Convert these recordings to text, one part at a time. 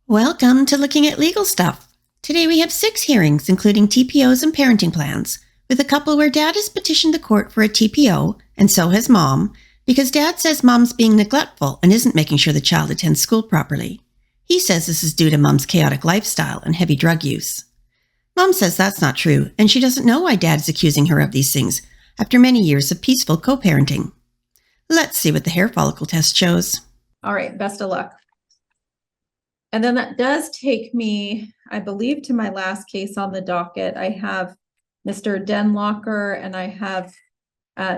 Welcome to Looking at Legal Stuff. Today we have 6 hearings, including TPOs and parenting plans, with a couple where dad has petitioned the court for a TPO, and so has mom, because dad says mom's being neglectful and isn't making sure the child attends school properly. He says this is due to mom's chaotic lifestyle and heavy drug use. Mom says that's not true, and she doesn't know why dad is accusing her of these things after many years of peaceful co-parenting. Let's see what the hair follicle test shows. All right, best of luck. And then that does take me, I believe, to my last case on the docket. I have Mr. Denlocker and I have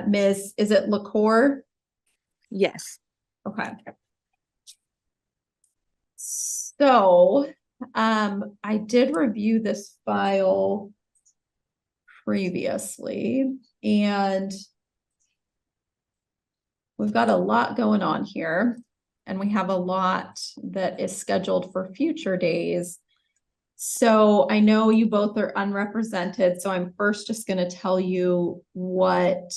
Ms. Is it LaCour? Yes. Okay. So I did review this file previously, and we've got a lot going on here. And we have a lot that is scheduled for future days. So I know you both are unrepresented. So I'm first just going to tell you what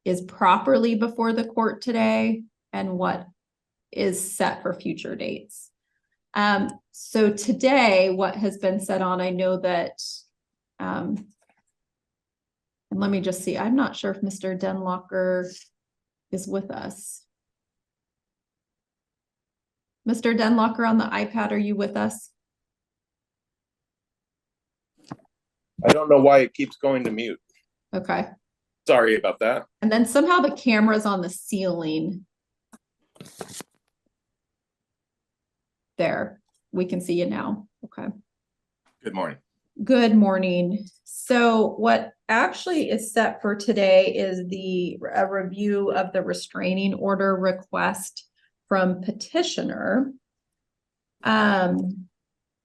is properly before the court today and what is set for future dates. So today, what has been set on, I know that, and let me just see, I'm not sure if Mr. Denlocker is with us. Mr. Denlocker on the iPad, are you with us? I don't know why it keeps going to mute. Okay. Sorry about that. And then somehow the camera's on the ceiling. There, we can see you now. Okay. Good morning. Good morning. So what actually is set for today is a review of the restraining order request from petitioner.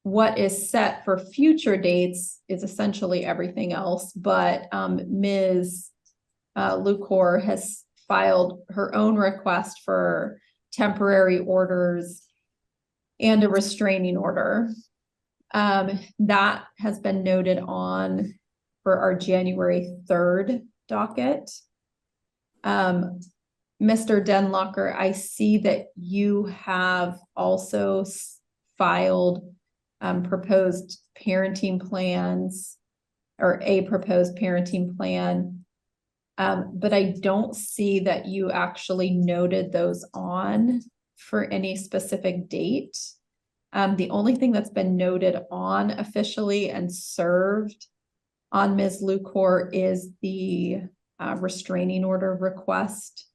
What is set for future dates is essentially everything else, but Ms. LaCour has filed her own request for temporary orders and a restraining order. That has been noted on for our January 3rd docket. Mr. Denlocker, I see that you have also filed proposed parenting plans, or a proposed parenting plan, but I don't see that you actually noted those on for any specific date. The only thing that's been noted on officially and served on Ms. LaCour is the restraining order request.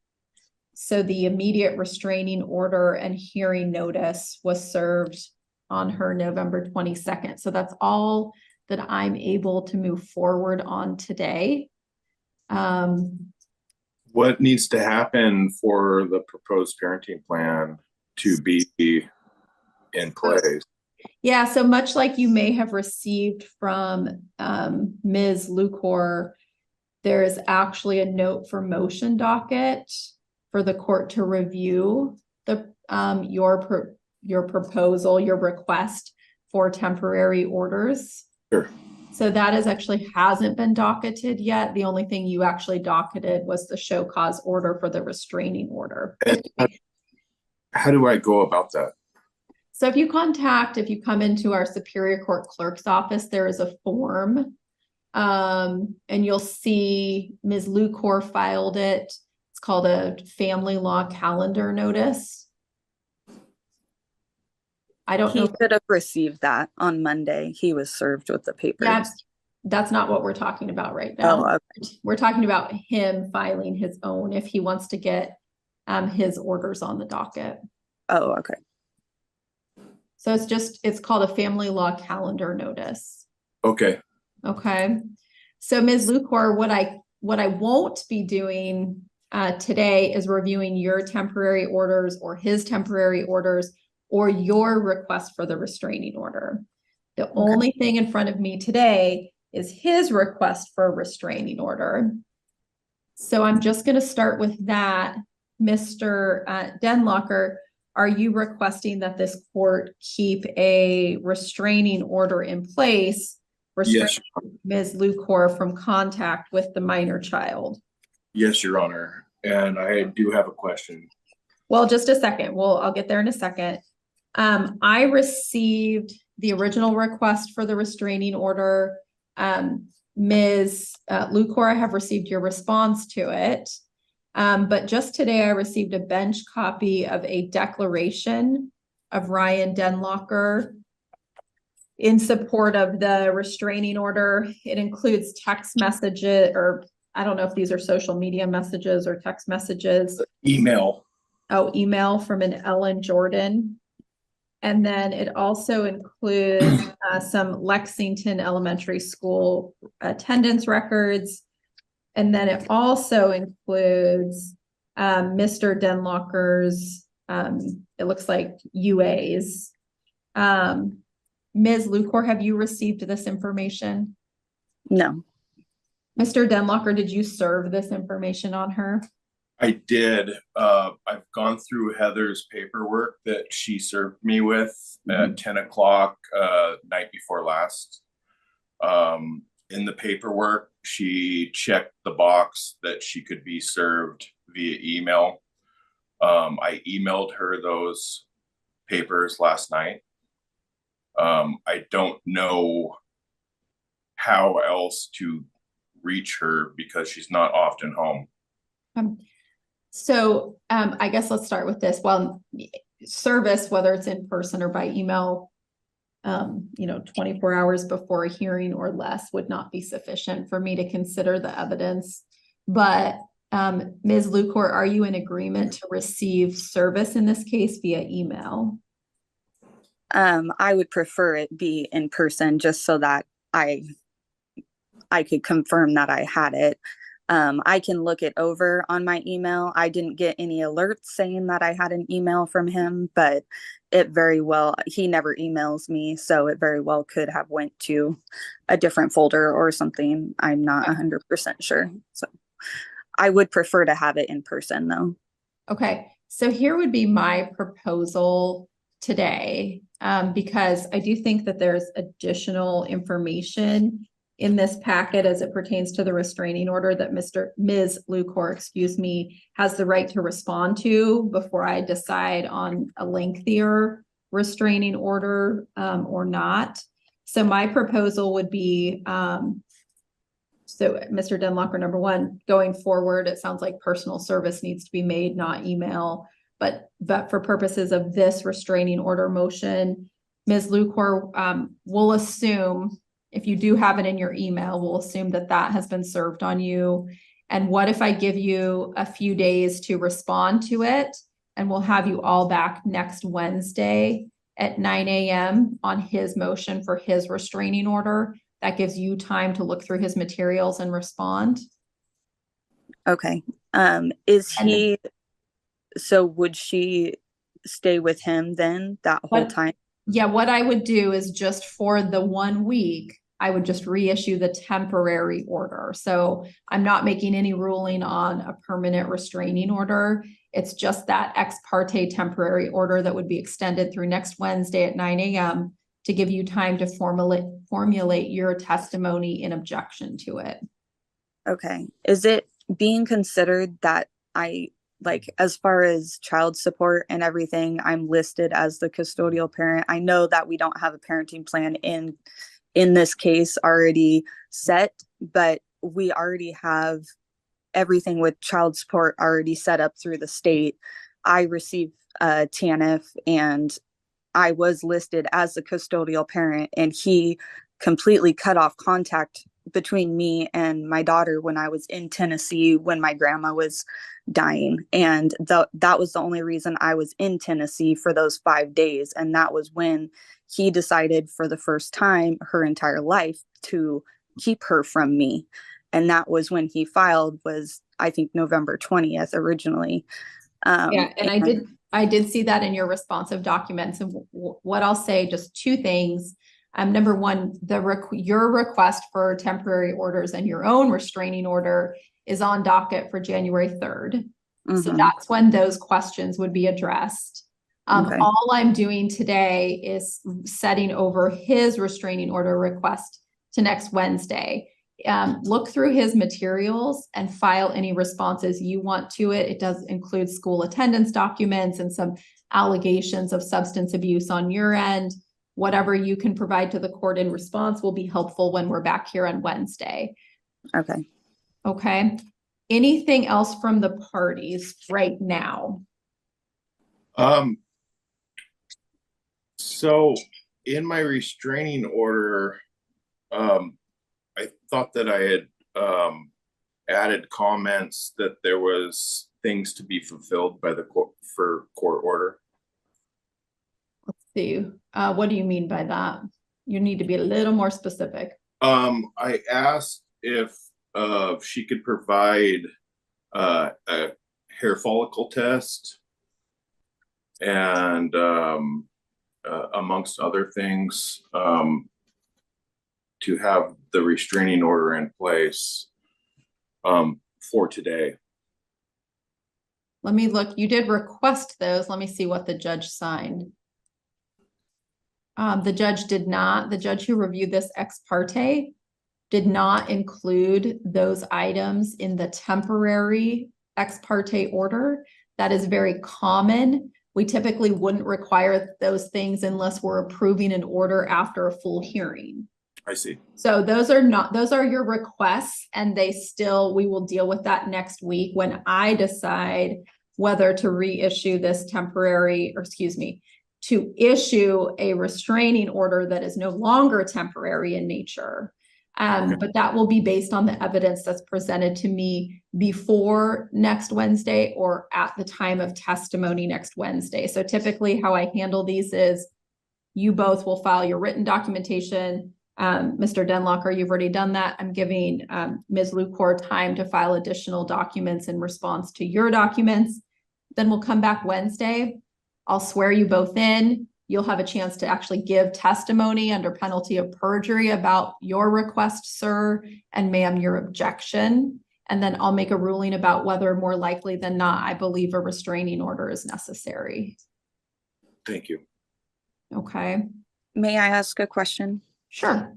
So the immediate restraining order and hearing notice was served on her November 22nd. So that's all that I'm able to move forward on today. What needs to happen for the proposed parenting plan to be in place? Yeah, so much like you may have received from Ms. LaCour, there is actually a note for motion docket for the court to review the your proposal, your request for temporary orders. Sure. So that actually hasn't been docketed yet. The only thing you actually docketed was the show cause order for the restraining order. And how do I go about that? So if you come into our Superior Court Clerk's office, there is a form, and you'll see Ms. LaCour filed it. It's called a family law calendar notice. I don't know. He could have received that on Monday. He was served with the papers. Yeah, that's not what we're talking about right now. Oh, okay. We're talking about him filing his own if he wants to get his orders on the docket. Oh, okay. So it's called a family law calendar notice. Okay. Okay. So Ms. LaCour, what I won't be doing today is reviewing your temporary orders or his temporary orders or your request for the restraining order. The only thing in front of me today is his request for a restraining order. So I'm just going to start with that. Mr. Denlocker, are you requesting that this court keep a restraining order in place, restraining Ms. LaCour from contact with the minor child? Yes, Your Honor. And I do have a question. Well, just a second. I'll get there in a second. I received the original request for the restraining order. Ms. Lucor, I have received your response to it. But just today I received a bench copy of a declaration of Ryan Denlocker in support of the restraining order. It includes text messages, or I don't know if these are social media messages or text messages. Email. Oh, email from an Ellen Jordan. And then it also includes some Lexington Elementary School attendance records. And then it also includes Mr. Denlocker's, it looks like UAs. Ms. Lucor, have you received this information? No. Mr. Denlocker, did you serve this information on her? I did. I've gone through Heather's paperwork that she served me with at 10 o'clock night before last. In the paperwork, she checked the box that she could be served via email. I emailed her those papers last night. I don't know how else to reach her because she's not often home. So I guess let's start with this. Well, service, whether it's in person or by email, 24 hours before a hearing or less would not be sufficient for me to consider the evidence. But Ms. Lucor, are you in agreement to receive service in this case via email? I would prefer it be in person just so that I could confirm that I had it. I can look it over on my email. I didn't get any alerts saying that I had an email from him, but it very well, he never emails me. So it very well could have went to a different folder or something. I'm not 100% sure. So I would prefer to have it in person though. Okay. So here would be my proposal today, because I do think that there's additional information in this packet as it pertains to the restraining order that Ms. Lucor, has the right to respond to before I decide on a lengthier restraining order or not. So my proposal would be, so Mr. Denlocker, number one, going forward, it sounds like personal service needs to be made, not email, but for purposes of this restraining order motion, Ms. Lucor, will assume, if you do have it in your email, we'll assume that that has been served on you. And what if I give you a few days to respond to it? And we'll have you all back next Wednesday at 9 a.m. on his motion for his restraining order. That gives you time to look through his materials and respond. Okay. So would she stay with him then that whole time? Yeah, what I would do is just for the 1 week, I would just reissue the temporary order. So I'm not making any ruling on a permanent restraining order. It's just that ex parte temporary order that would be extended through next Wednesday at 9 a.m. to give you time to formulate your testimony in objection to it. Okay. Is it being considered that as far as child support and everything, I'm listed as the custodial parent? I know that we don't have a parenting plan in this case already set, but we already have everything with child support already set up through the state. I received TANF and I was listed as the custodial parent, and he completely cut off contact between me and my daughter when I was in Tennessee when my grandma was dying. And that was the only reason I was in Tennessee for those 5 days. And that was when he decided for the first time her entire life to keep her from me. And that was when he filed, was I think November 20th originally. And I did see that in your responsive documents. And what I'll say, just two things. Number one, your request for temporary orders and your own restraining order is on docket for January 3rd. So that's when those questions would be addressed. Okay. All I'm doing today is setting over his restraining order request to next Wednesday. look through his materials and file any responses you want to it. It does include school attendance documents and some allegations of substance abuse on your end. Whatever you can provide to the court in response will be helpful when we're back here on Wednesday. Okay. Okay. Anything else from the parties right now? So in my restraining order, I thought that I had added comments that there was things to be fulfilled by the court for court order. Let's see. What do you mean by that? You need to be a little more specific. I asked if she could provide a hair follicle test and amongst other things, to have the restraining order in place for today. Let me look. You did request those. Let me see what the judge signed. The judge did not. The judge who reviewed this ex parte did not include those items in the temporary ex parte order. That is very common. We typically wouldn't require those things unless we're approving an order after a full hearing. I see. So those are your requests, and we will deal with that next week when I decide whether to reissue this to issue a restraining order that is no longer temporary in nature. But that will be based on the evidence that's presented to me before next Wednesday or at the time of testimony next Wednesday. So typically how I handle these is you both will file your written documentation. Mr. Denlocker, you've already done that. I'm giving Ms. Lucor time to file additional documents in response to your documents. Then we'll come back Wednesday. I'll swear you both in. You'll have a chance to actually give testimony under penalty of perjury about your request, sir, and ma'am, your objection. And then I'll make a ruling about whether more likely than not, I believe a restraining order is necessary. Thank you. Okay. May I ask a question? Sure.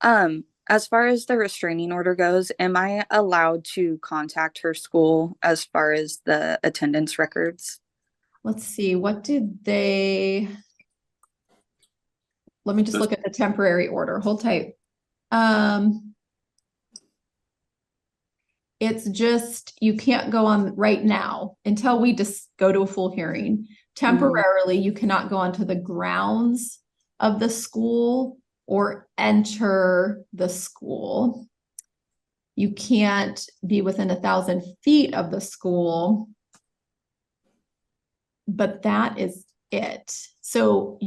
As far as the restraining order goes, am I allowed to contact her school as far as the attendance records? Let's see, what did they... Let me just look at the temporary order. Hold tight. It's just, you can't go on right now until we just go to a full hearing. Temporarily, you cannot go onto the grounds of the school or enter the school. You can't be within 1,000 feet of the school, but that is it. So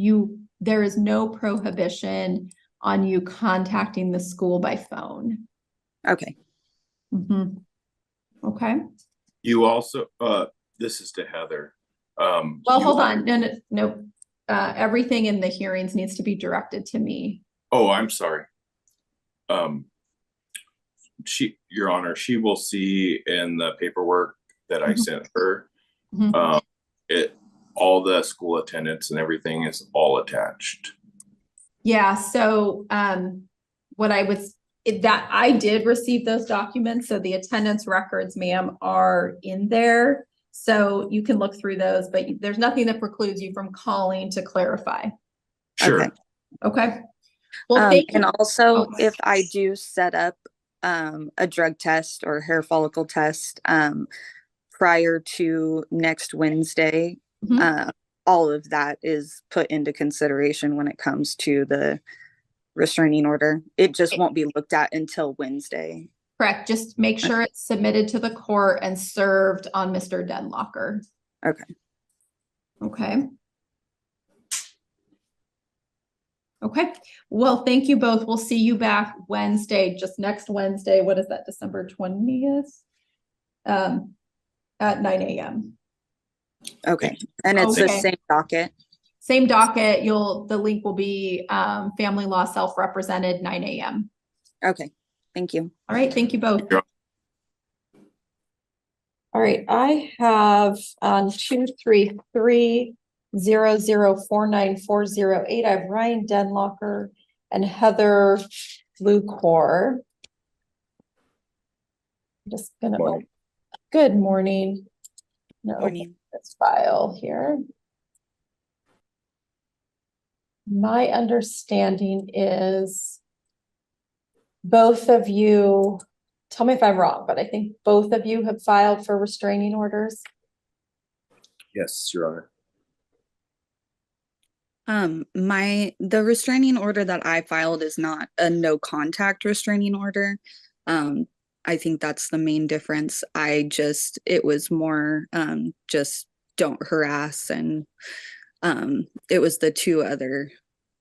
there is no prohibition on you contacting the school by phone. Okay. Okay. You also, this is to Heather. Well, hold on. No. Everything in the hearings needs to be directed to me. Oh, I'm sorry. Your Honor, she will see in the paperwork that I sent her, all the school attendance and everything is all attached. Yeah. So, I did receive those documents. So the attendance records, ma'am, are in there. So you can look through those, but there's nothing that precludes you from calling to clarify. Sure. Okay. Well, thank you. And also, if I do set up a drug test or hair follicle test prior to next Wednesday, all of that is put into consideration when it comes to the restraining order. It just won't be looked at until Wednesday. Correct. Just make sure it's submitted to the court and served on Mr. Denlocker. Okay. Okay. Okay. Well, thank you both. We'll see you back Wednesday, just next Wednesday. What is that? December 20th? At 9 a.m. Okay. And it's the same docket. Same docket. The link will be family law self-represented 9 a.m. Okay. Thank you. All right. Thank you both. All right. I have 233-0049-408. I have Ryan Denlocker and Heather Lucor. Just gonna, Morning. good morning. I'm gonna Morning. open this file here. My understanding is both of you, tell me if I'm wrong, but I think both of you have filed for restraining orders. Yes, Your Honor. The restraining order that I filed is not a no contact restraining order. I think that's the main difference. It was more, just don't harass, and it was the two other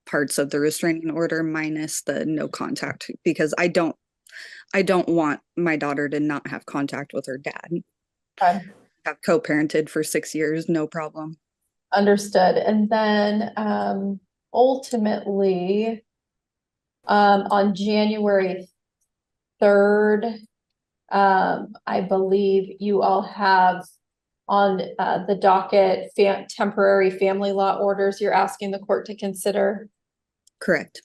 parts of the restraining order minus the no contact, because I don't want my daughter to not have contact with her dad. Okay. Have co-parented for 6 years, no problem. Understood. And then ultimately on January 3rd, I believe you all have on the docket temporary family law orders you're asking the court to consider. Correct.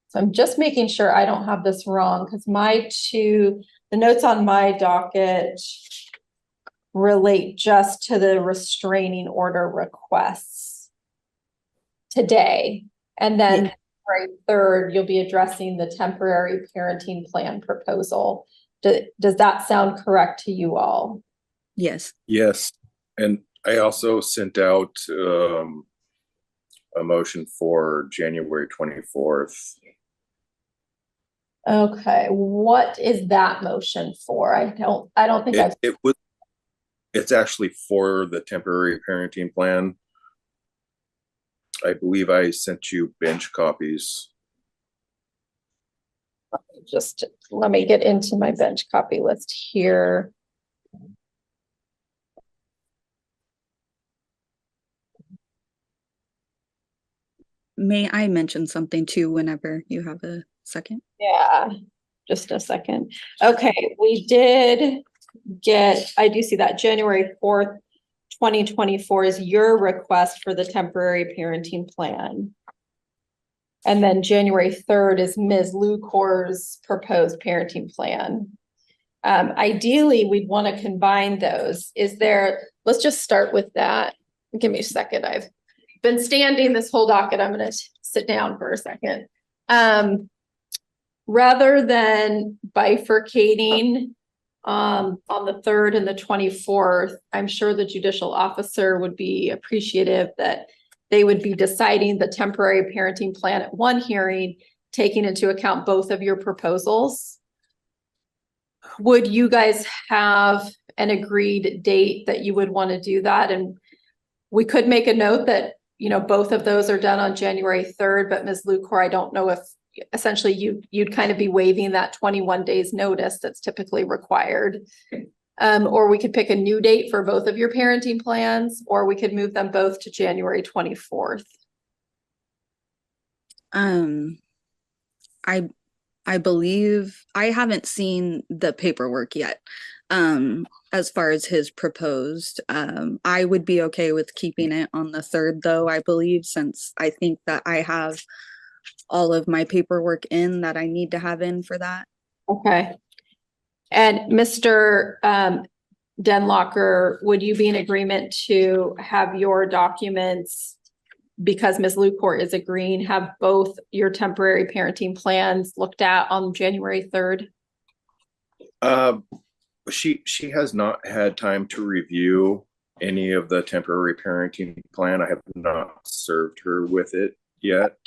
So I'm just making sure I don't have this wrong, because the notes on my docket relate just to the restraining order requests today. And then February 3rd, you'll be addressing the temporary parenting plan proposal. Does that sound correct to you all? Yes. Yes, and I also sent out a motion for January 24th. Okay, what is that motion for? I don't think It's actually for the temporary parenting plan. I believe I sent you bench copies. just let me get into my bench copy list here. May I mention something too whenever you have a second? Yeah, just a second. Okay, we did I do see that January 4th, 2024 is your request for the temporary parenting plan. And then January 3rd is Ms. Lucor's proposed parenting plan. Ideally, we'd want to combine those. Let's just start with that. Give me a second. I've been standing this whole docket. I'm going to sit down for a second. Rather than bifurcating on the 3rd and the 24th, I'm sure the judicial officer would be appreciative that they would be deciding the temporary parenting plan at one hearing, taking into account both of your proposals. Would you guys have an agreed date that you would want to do that? And we could make a note that, both of those are done on January 3rd, but Ms. Lucor, I don't know if essentially you'd kind of be waiving that 21 days notice that's typically required. Or we could pick a new date for both of your parenting plans, or we could move them both to January 24th. I believe I haven't seen the paperwork yet. As far as his proposed, I would be okay with keeping it on the 3rd though, I believe, since I think that I have all of my paperwork in that I need to have in for that. Okay. And Mr. Denlocker, would you be in agreement to have your documents, because Ms. Lucor is agreeing, have both your temporary parenting plans looked at on January 3rd? She has not had time to review any of the temporary parenting plan. I have not served her with it yet.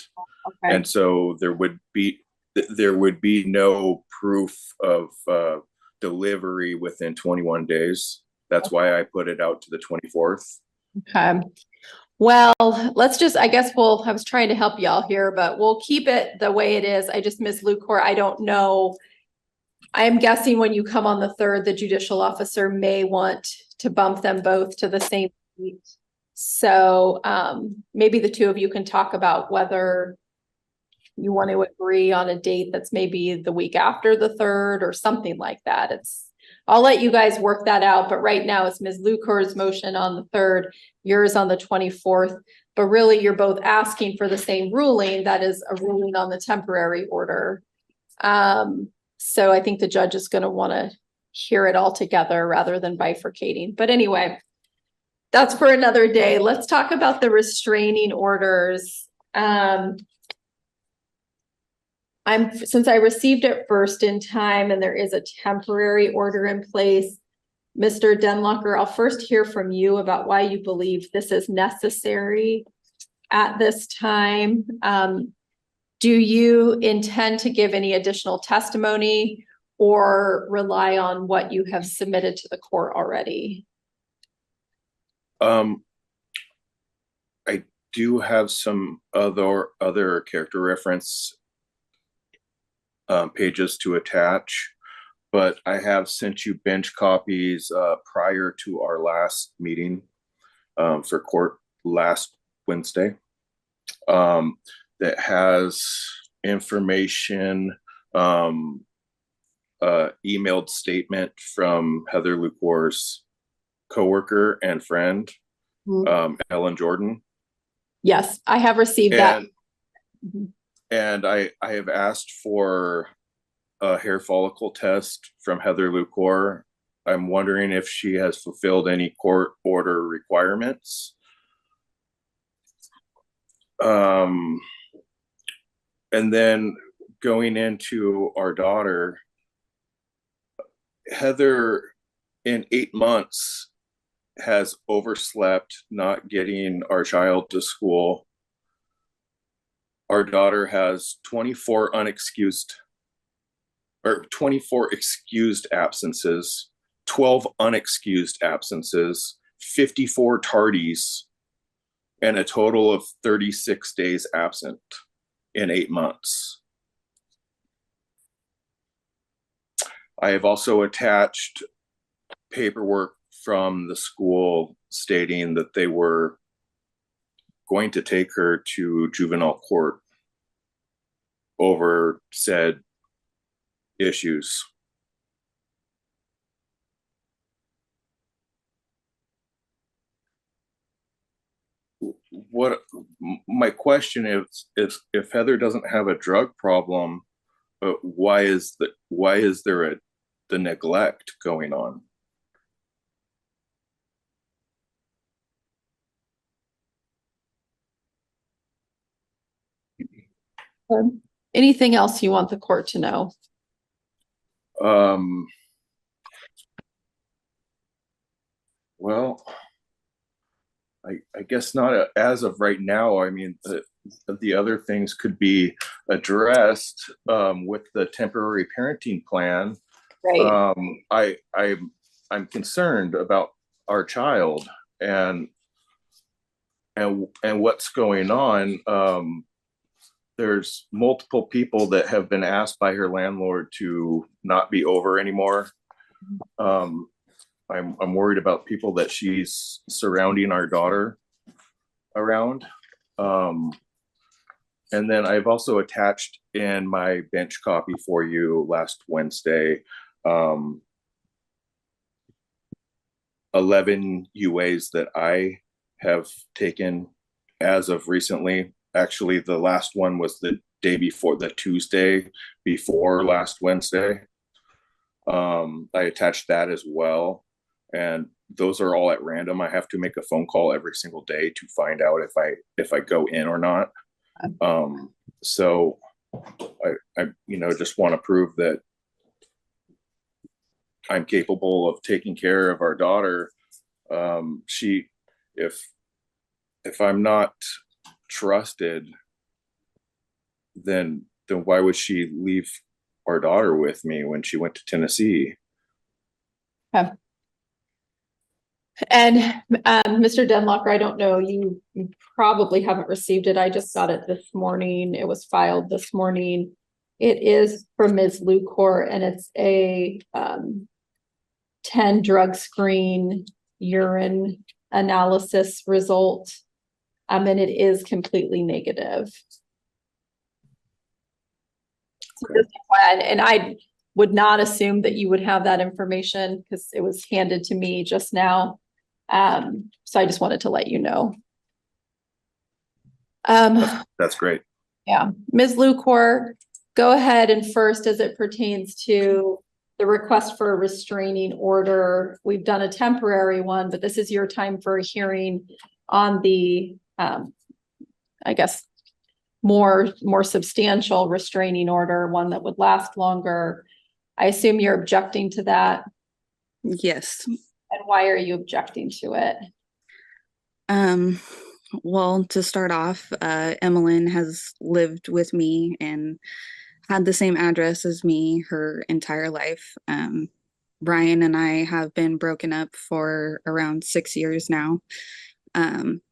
Okay. And so there would be no proof of delivery within 21 days. That's why I put it out to the 24th. Okay. Well, I was trying to help y'all here, but we'll keep it the way it is. Ms. Lucor, I don't know. I'm guessing when you come on the 3rd, the judicial officer may want to bump them both to the same week. So maybe the two of you can talk about whether you want to agree on a date that's maybe the week after the 3rd or something like that. I'll let you guys work that out, but right now it's Ms. Lucor's motion on the 3rd, yours on the 24th. but really you're both asking for the same ruling, that is a ruling on the temporary order. So I think the judge is going to want to hear it all together rather than bifurcating. But anyway, that's for another day. Let's talk about the restraining orders. Since I received it first in time and there is a temporary order in place, Mr. Denlocker, I'll first hear from you about why you believe this is necessary at this time. Do you intend to give any additional testimony or rely on what you have submitted to the court already? I do have some other character reference pages to attach, but I have sent you bench copies prior to our last meeting for court last Wednesday. That has information, emailed statement from Heather Lucor's coworker and friend, Ellen Jordan. Yes, I have received that. And I have asked for a hair follicle test from Heather Lucor. I'm wondering if she has fulfilled any court order requirements. And then going into our daughter, Heather in 8 months has overslept, not getting our child to school. Our daughter has 24 excused absences, 12 unexcused absences, 54 tardies, and a total of 36 days absent in 8 months. I have also attached paperwork from the school stating that they were going to take her to juvenile court over said issues. What my question is if Heather doesn't have a drug problem, why is there the neglect going on? Anything else you want the court to know? Well, I guess not as of right now. I mean, the other things could be addressed with the temporary parenting plan. Right. I'm concerned about our child and what's going on. There's multiple people that have been asked by her landlord to not be over anymore. I'm worried about people that she's surrounding our daughter around. And then I've also attached in my bench copy for you last Wednesday, 11 UAs that I have taken as of recently. Actually, the last one was the day before, the Tuesday before last Wednesday. I attached that as well. And those are all at random. I have to make a phone call every single day to find out if I go in or not. So I just want to prove that I'm capable of taking care of our daughter. If I'm not trusted, then why would she leave our daughter with me when she went to Tennessee? Okay. And Mr. Denlocker, I don't know, you probably haven't received it. I just got it this morning. It was filed this morning. It is from Ms. Lucor, and it's a 10 drug screen urine analysis result. And it is completely negative. Okay. And I would not assume that you would have that information because it was handed to me just now. So I just wanted to let you know. That's great. Yeah, Ms. Lucor, go ahead and first, as it pertains to the request for a restraining order, we've done a temporary one, but this is your time for a hearing on the, I guess, more substantial restraining order, one that would last longer. I assume you're objecting to that. Yes. And why are you objecting to it? Well, to start off, Emmeline has lived with me and had the same address as me her entire life. Brian and I have been broken up for around 6 years now.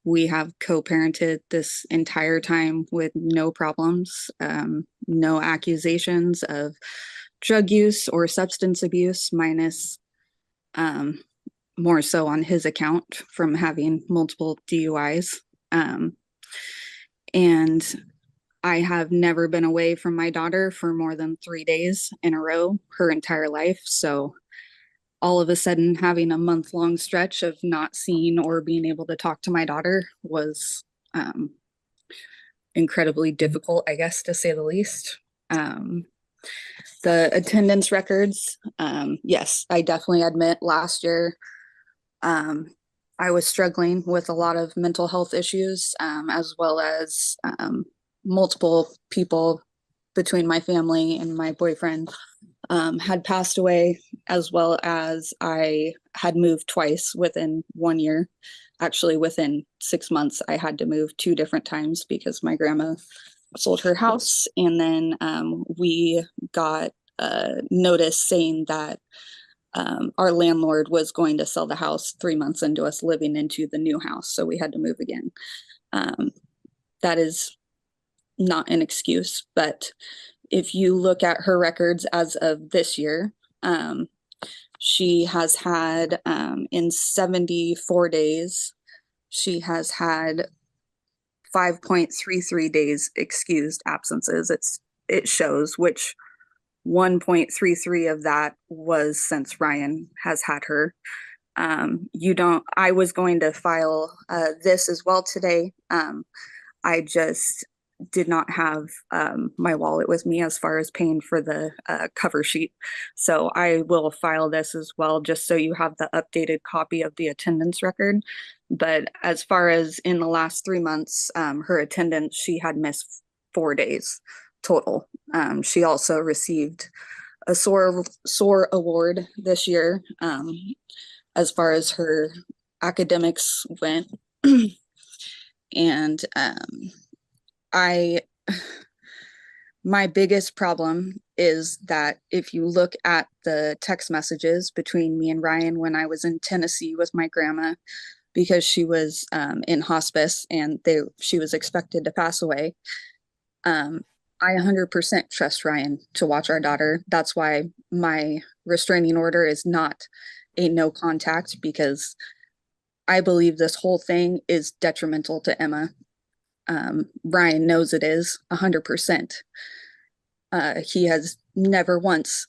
We have co-parented this entire time with no problems, no accusations of drug use or substance abuse, minus more so on his account from having multiple DUIs. And I have never been away from my daughter for more than 3 days in a row her entire life. So all of a sudden having a month-long stretch of not seeing or being able to talk to my daughter was incredibly difficult, I guess, to say the least. The attendance records, yes, I definitely admit last year I was struggling with a lot of mental health issues, as well as multiple people between my family and my boyfriend had passed away, as well as I had moved twice within 1 year. Actually, within 6 months, I had to move 2 different times because my grandma sold her house. And then we got a notice saying that our landlord was going to sell the house 3 months into us living into the new house. So we had to move again. That is not an excuse, but if you look at her records as of this year, she has had in 74 days, she has had 5.33 days excused absences. It shows, which 1.33 of that was since Ryan has had her. I was going to file this as well today. I just did not have my wallet with me as far as paying for the cover sheet. So I will file this as well, just so you have the updated copy of the attendance record. But as far as in the last 3 months, her attendance, she had missed 4 days total. She also received a SOAR award this year as far as her academics went. And my biggest problem is that if you look at the text messages between me and Ryan when I was in Tennessee with my grandma, because she was in hospice and she was expected to pass away, I 100% trust Ryan to watch our daughter. That's why my restraining order is not a no contact, because I believe this whole thing is detrimental to Emma. Ryan knows it is 100%. He has never once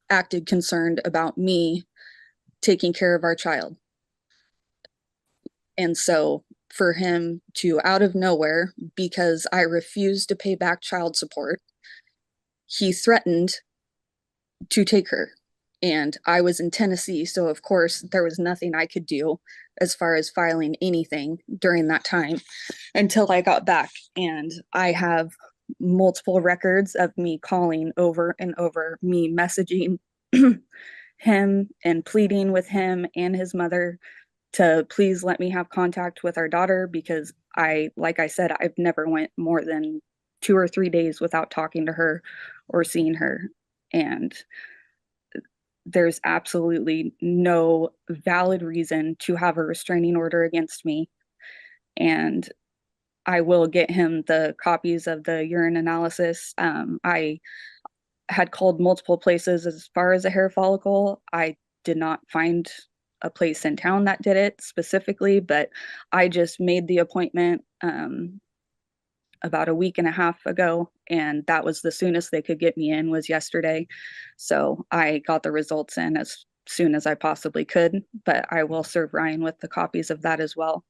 acted concerned about me taking care of our child. And so for him to, out of nowhere, because I refused to pay back child support, he threatened to take her. And I was in Tennessee, so of course there was nothing I could do as far as filing anything during that time until I got back. And I have multiple records of me calling over and over, me messaging him and pleading with him and his mother to please let me have contact with our daughter, because like I said, I've never went more than 2 or 3 days without talking to her or seeing her. And there's absolutely no valid reason to have a restraining order against me. And I will get him the copies of the urine analysis. I had called multiple places as far as a hair follicle. I did not find a place in town that did it specifically, but I just made the appointment about a week and a half ago, and that was the soonest they could get me in, was yesterday. So I got the results in as soon as I possibly could, but I will serve Ryan with the copies of that as well.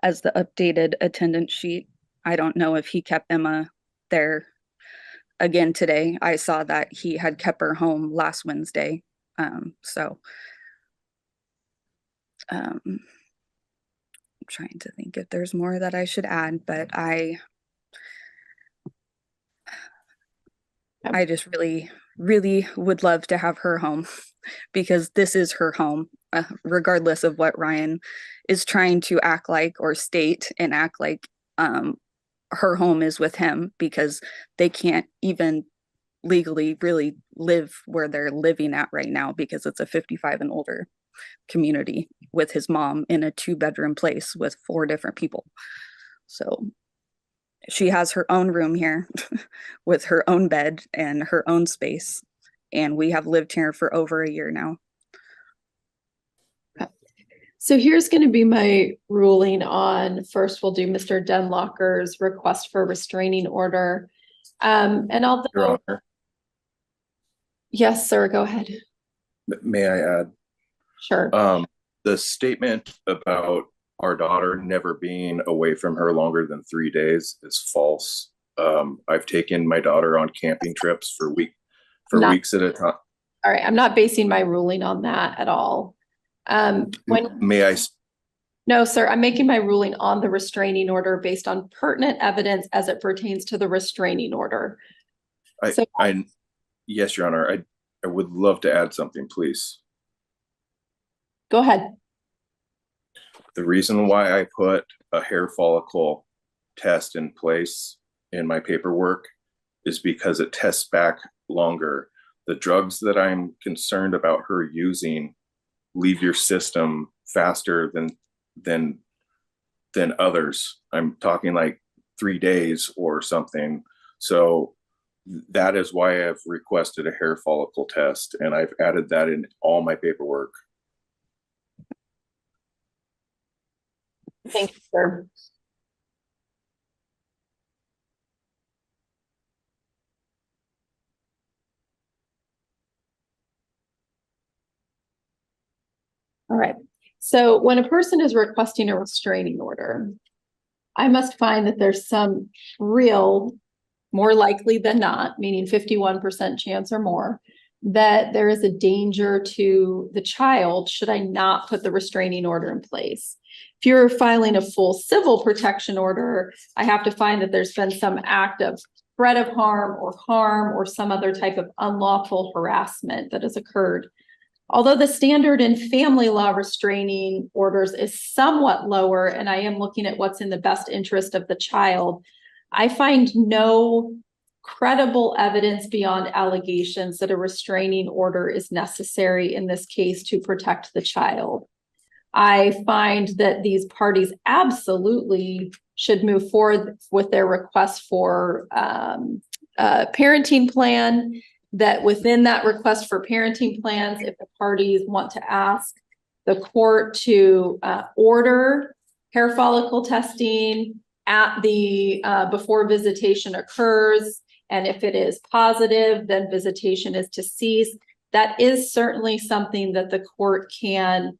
as the updated attendance sheet. I don't know if he kept Emma there again today. I saw that he had kept her home last Wednesday. I'm trying to think if there's more that I should add, but I just really would love to have her home because this is her home, regardless of what Ryan is trying to act like or state and act like. Her home is with him because they can't even legally really live where they're living at right now because it's a 55 and older community with his mom in a 2-bedroom place with 4 different people. So she has her own room here with her own bed and her own space. And we have lived here for over a year now. So here's going to be my ruling on, first we'll do Mr. Denlocker's request for restraining order. And I'll, Your Honor, yes, sir, go ahead. may I add? Sure. The statement about our daughter never being away from her longer than 3 days is false. I've taken my daughter on camping trips for weeks at a time. All right, I'm not basing my ruling on that at all. No, sir, I'm making my ruling on the restraining order based on pertinent evidence as it pertains to the restraining order. Yes, Your Honor, I would love to add something, please. Go ahead. The reason why I put a hair follicle test in place in my paperwork is because it tests back longer. The drugs that I'm concerned about her using leave your system faster than others. I'm talking like 3 days or something. So that is why I've requested a hair follicle test, and I've added that in all my paperwork. Thank you, sir. All right. So when a person is requesting a restraining order, I must find that there's some real, more likely than not, meaning 51% chance or more, that there is a danger to the child should I not put the restraining order in place. If you're filing a full civil protection order, I have to find that there's been some act of threat of harm or some other type of unlawful harassment that has occurred. Although the standard in family law restraining orders is somewhat lower, and I am looking at what's in the best interest of the child, I find no credible evidence beyond allegations that a restraining order is necessary in this case to protect the child. I find that these parties absolutely should move forward with their request for a parenting plan, that within that request for parenting plans, if the parties want to ask the court to order hair follicle testing at the before visitation occurs, and if it is positive, then visitation is to cease. That is certainly something that the court can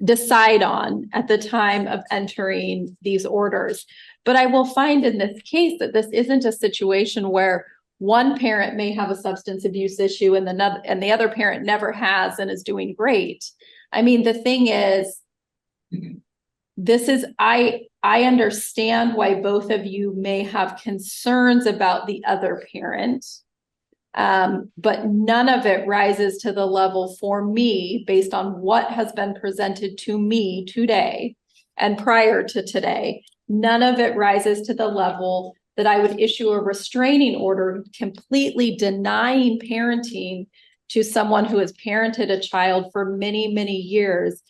decide on at the time of entering these orders. But I will find in this case that this isn't a situation where one parent may have a substance abuse issue and the other parent never has and is doing great. I mean, the thing is, I understand why both of you may have concerns about the other parent, but none of it rises to the level for me based on what has been presented to me today and prior to today. None of it rises to the level that I would issue a restraining order completely denying parenting to someone who has parented a child for many, many years,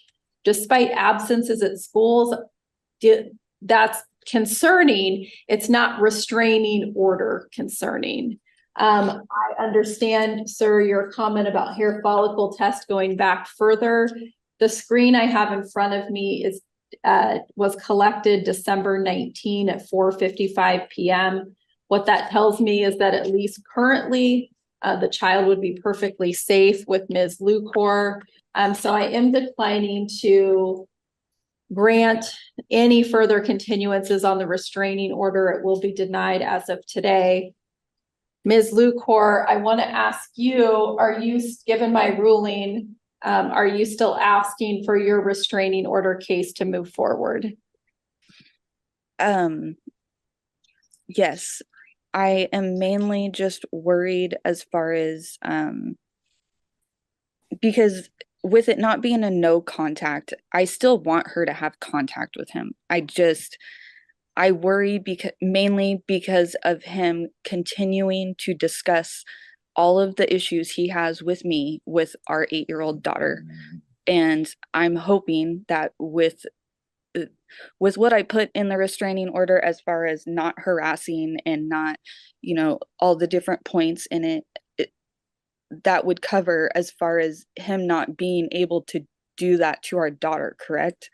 despite absences at schools. That's concerning. It's not restraining order concerning. I understand, sir, your comment about hair follicle test going back further. The screen I have in front of me was collected December 19 at 4:55 p.m. What that tells me is that at least currently The child would be perfectly safe with Ms. Lucor. So I am declining to grant any further continuances on the restraining order. It will be denied as of today. Ms. Lucor, I want to ask you, are you, given my ruling, are you still asking for your restraining order case to move forward? Yes, I am mainly just worried as far as, because with it not being a no contact, I still want her to have contact with him. I worry mainly because of him continuing to discuss all of the issues he has with me, with our 8-year-old daughter. And I'm hoping that with what I put in the restraining order, as far as not harassing and not, all the different points in it, that would cover as far as him not being able to do that to our daughter, correct?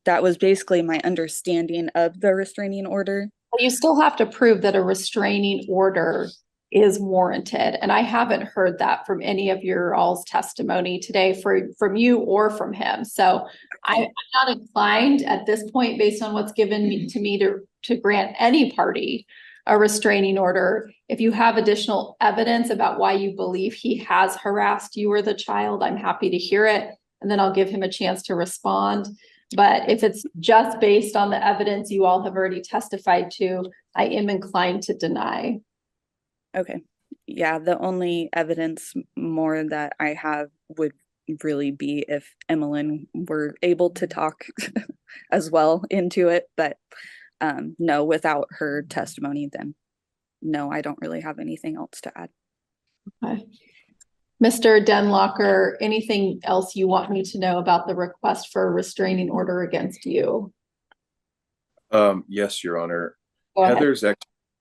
That was basically my understanding of the restraining order. You still have to prove that a restraining order is warranted. And I haven't heard that from any of your all's testimony today from you or from him. So I'm not inclined at this point, based on what's given to me to grant any party a restraining order. If you have additional evidence about why you believe he has harassed you or the child, I'm happy to hear it. And then I'll give him a chance to respond. But if it's just based on the evidence you all have already testified to, I am inclined to deny. Okay. Yeah, the only evidence more that I have would really be if Emmeline were able to talk as well into it. But no, without her testimony, then no, I don't really have anything else to add. Okay. Mr. Denlocker, anything else you want me to know about the request for a restraining order against you? Yes, Your Honor. Go ahead.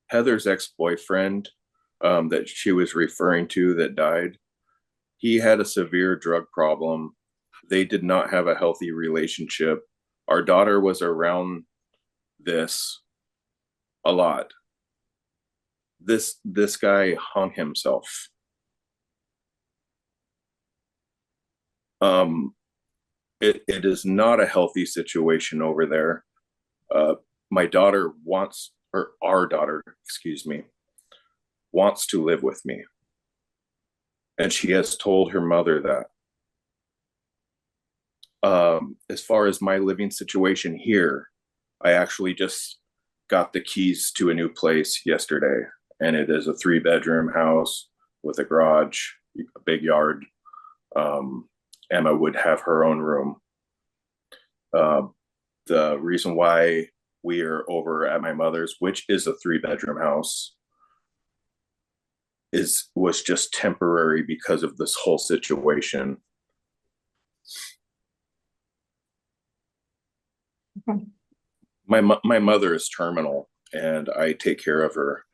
Heather's ex-boyfriend that she was referring to that died, he had a severe drug problem. They did not have a healthy relationship. Our daughter was around this a lot. This guy hung himself. It is not a healthy situation over there. My daughter wants, or our daughter, excuse me, wants to live with me. And she has told her mother that. As far as my living situation here, I actually just got the keys to a new place yesterday, and it is a 3-bedroom house with a garage, a big yard. Emma would have her own room. The reason why we are over at my mother's, which is a 3-bedroom house, was just temporary because of this whole situation. Okay. My mother is terminal, and I take care of her.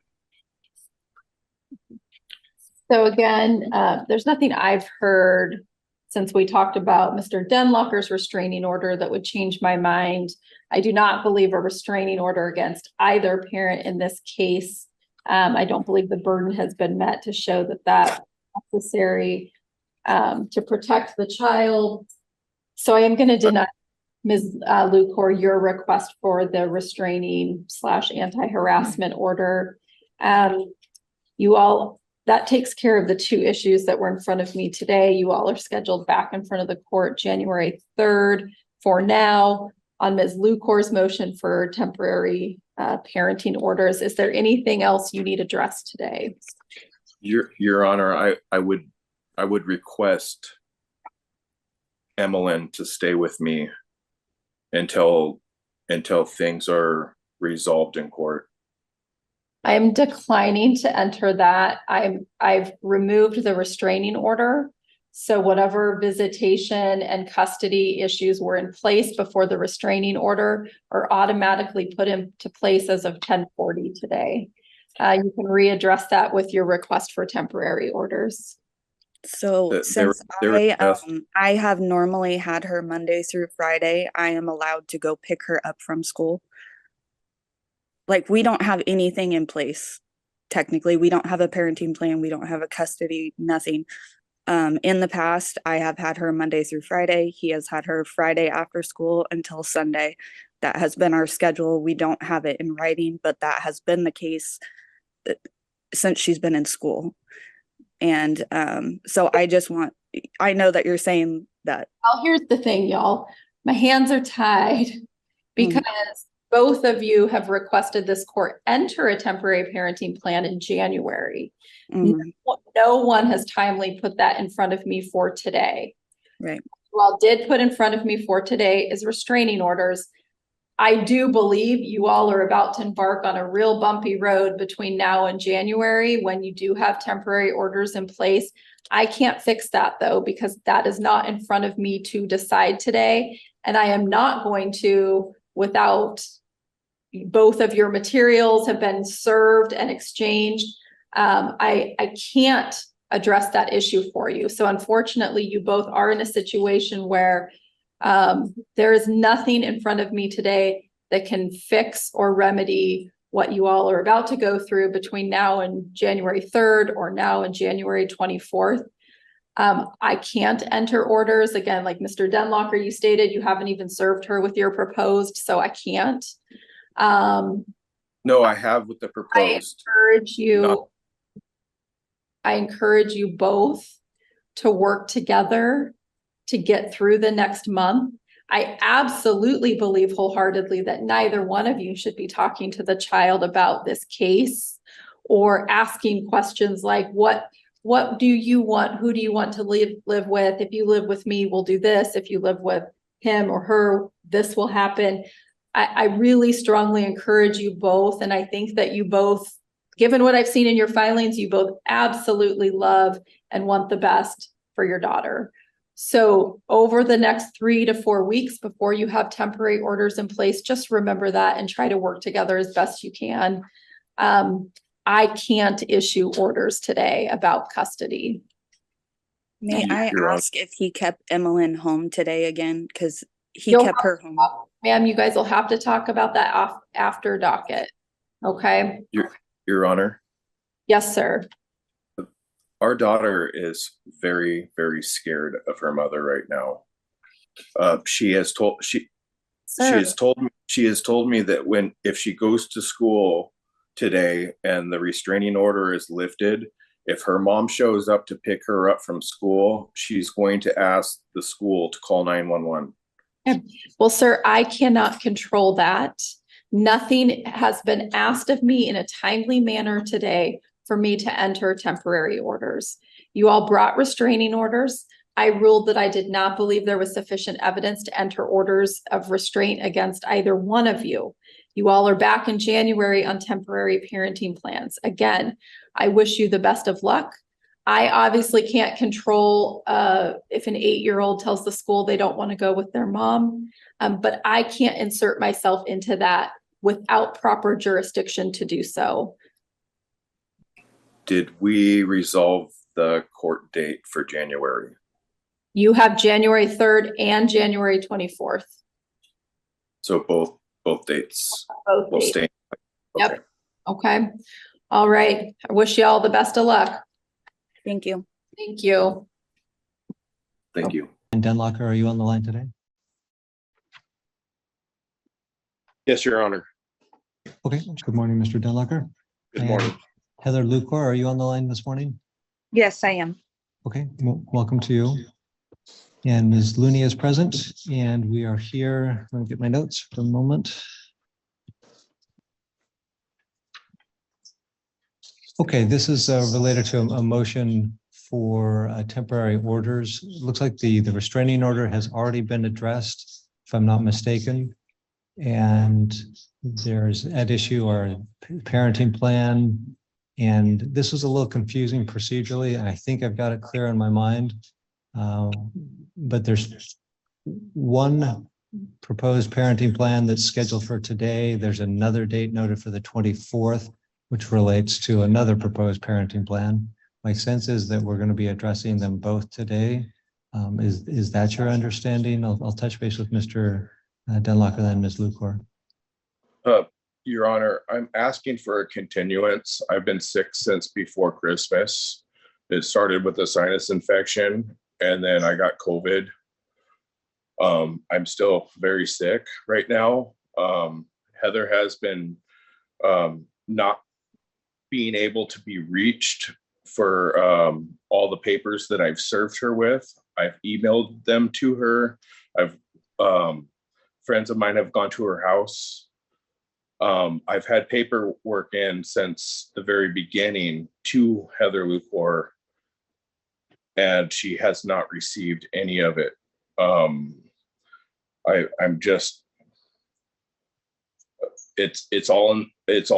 So again, there's nothing I've heard since we talked about Mr. Denlocker's restraining order that would change my mind. I do not believe a restraining order against either parent in this case. I don't believe the burden has been met to show that that's necessary to protect the child. So I am going to deny Ms. Lucor your request for the restraining / anti-harassment order. You all, that takes care of the 2 issues that were in front of me today. You all are scheduled back in front of the court January 3rd for now on Ms. Lucor's motion for temporary parenting orders. Is there anything else you need addressed today? Your Honor, I would request Emmeline to stay with me until things are resolved in court. I'm declining to enter that. I've removed the restraining order. So whatever visitation and custody issues were in place before the restraining order are automatically put into place as of 10:40 today. You can readdress that with your request for temporary orders. So since I have normally had her Monday through Friday, I am allowed to go pick her up from school. Like, we don't have anything in place technically we don't have a parenting plan. We don't have a custody, nothing. In the past, I have had her Monday through Friday. He has had her Friday after school until Sunday. That has been our schedule. We don't have it in writing, but that has been the case since she's been in school. And so I know that you're saying that. Well, here's the thing, y'all. My hands are tied because both of you have requested this court enter a temporary parenting plan in January. No one has timely put that in front of me for today. Right. Well, did put in front of me for today is restraining orders. I do believe you all are about to embark on a real bumpy road between now and January when you do have temporary orders in place. I can't fix that though, because that is not in front of me to decide today. And I am not going to without both of your materials have been served and exchanged. I can't address that issue for you. So unfortunately, you both are in a situation where there is nothing in front of me today that can fix or remedy what you all are about to go through between now and January 3rd or now and January 24th. I can't enter orders. Again, like Mr. Denlocker, you stated you haven't even served her with your proposed, so I can't. No, I have with the proposed. I encourage you both to work together to get through the next month. I absolutely believe wholeheartedly that neither one of you should be talking to the child about this case or asking questions like, what do you want? Who do you want to live with? If you live with me, we'll do this. If you live with him or her, this will happen. I really strongly encourage you both. And I think that you both, given what I've seen in your filings, you both absolutely love and want the best for your daughter. So over the next 3 to 4 weeks before you have temporary orders in place, just remember that and try to work together as best you can. I can't issue orders today about custody. May I ask if he kept Emmeline home today again? Because he kept her home. Ma'am, you guys will have to talk about that after docket. Okay. Your Honor. Yes, sir. Our daughter is very, very scared of her mother right now. She has told me that if she goes to school today and the restraining order is lifted, if her mom shows up to pick her up from school, she's going to ask the school to call 911. Well, sir, I cannot control that. Nothing has been asked of me in a timely manner today for me to enter temporary orders. You all brought restraining orders. I ruled that I did not believe there was sufficient evidence to enter orders of restraint against either one of you. You all are back in January on temporary parenting plans. Again, I wish you the best of luck. I obviously can't control if an 8-year-old tells the school they don't want to go with their mom, but I can't insert myself into that without proper jurisdiction to do so. Did we resolve the court date for January? You have January 3rd and January 24th. So both dates Both will dates. stay. Yep. Okay. Okay. All right. I wish you all the best of luck. Thank you. Thank you. Thank you. And Denlocker, are you on the line today? Yes, Your Honor. Okay. Good morning, Mr. Denlocker. Good morning. Heather Lucor, are you on the line this morning? Yes, I am. Okay. Welcome to you. And Ms. Looney is present, and we are here. Let me get my notes for a moment. Okay, this is related to a motion for temporary orders. It looks like the restraining order has already been addressed, if I'm not mistaken. And there's at issue our parenting plan. And this was a little confusing procedurally, and I think I've got it clear in my mind. But there's one proposed parenting plan that's scheduled for today. There's another date noted for the 24th, which relates to another proposed parenting plan. My sense is that we're going to be addressing them both today. Is that your understanding? I'll touch base with Mr. Denlocker then Ms. Lucor. Your Honor, I'm asking for a continuance. I've been sick since before Christmas. It started with a sinus infection and then I got COVID. I'm still very sick right now. Heather has been not being able to be reached for all the papers that I've served her with. I've emailed them to her. Friends of mine have gone to her house. I've had paperwork in since the very beginning to Heather Lucor, and she has not received any of it. I'm just, it's all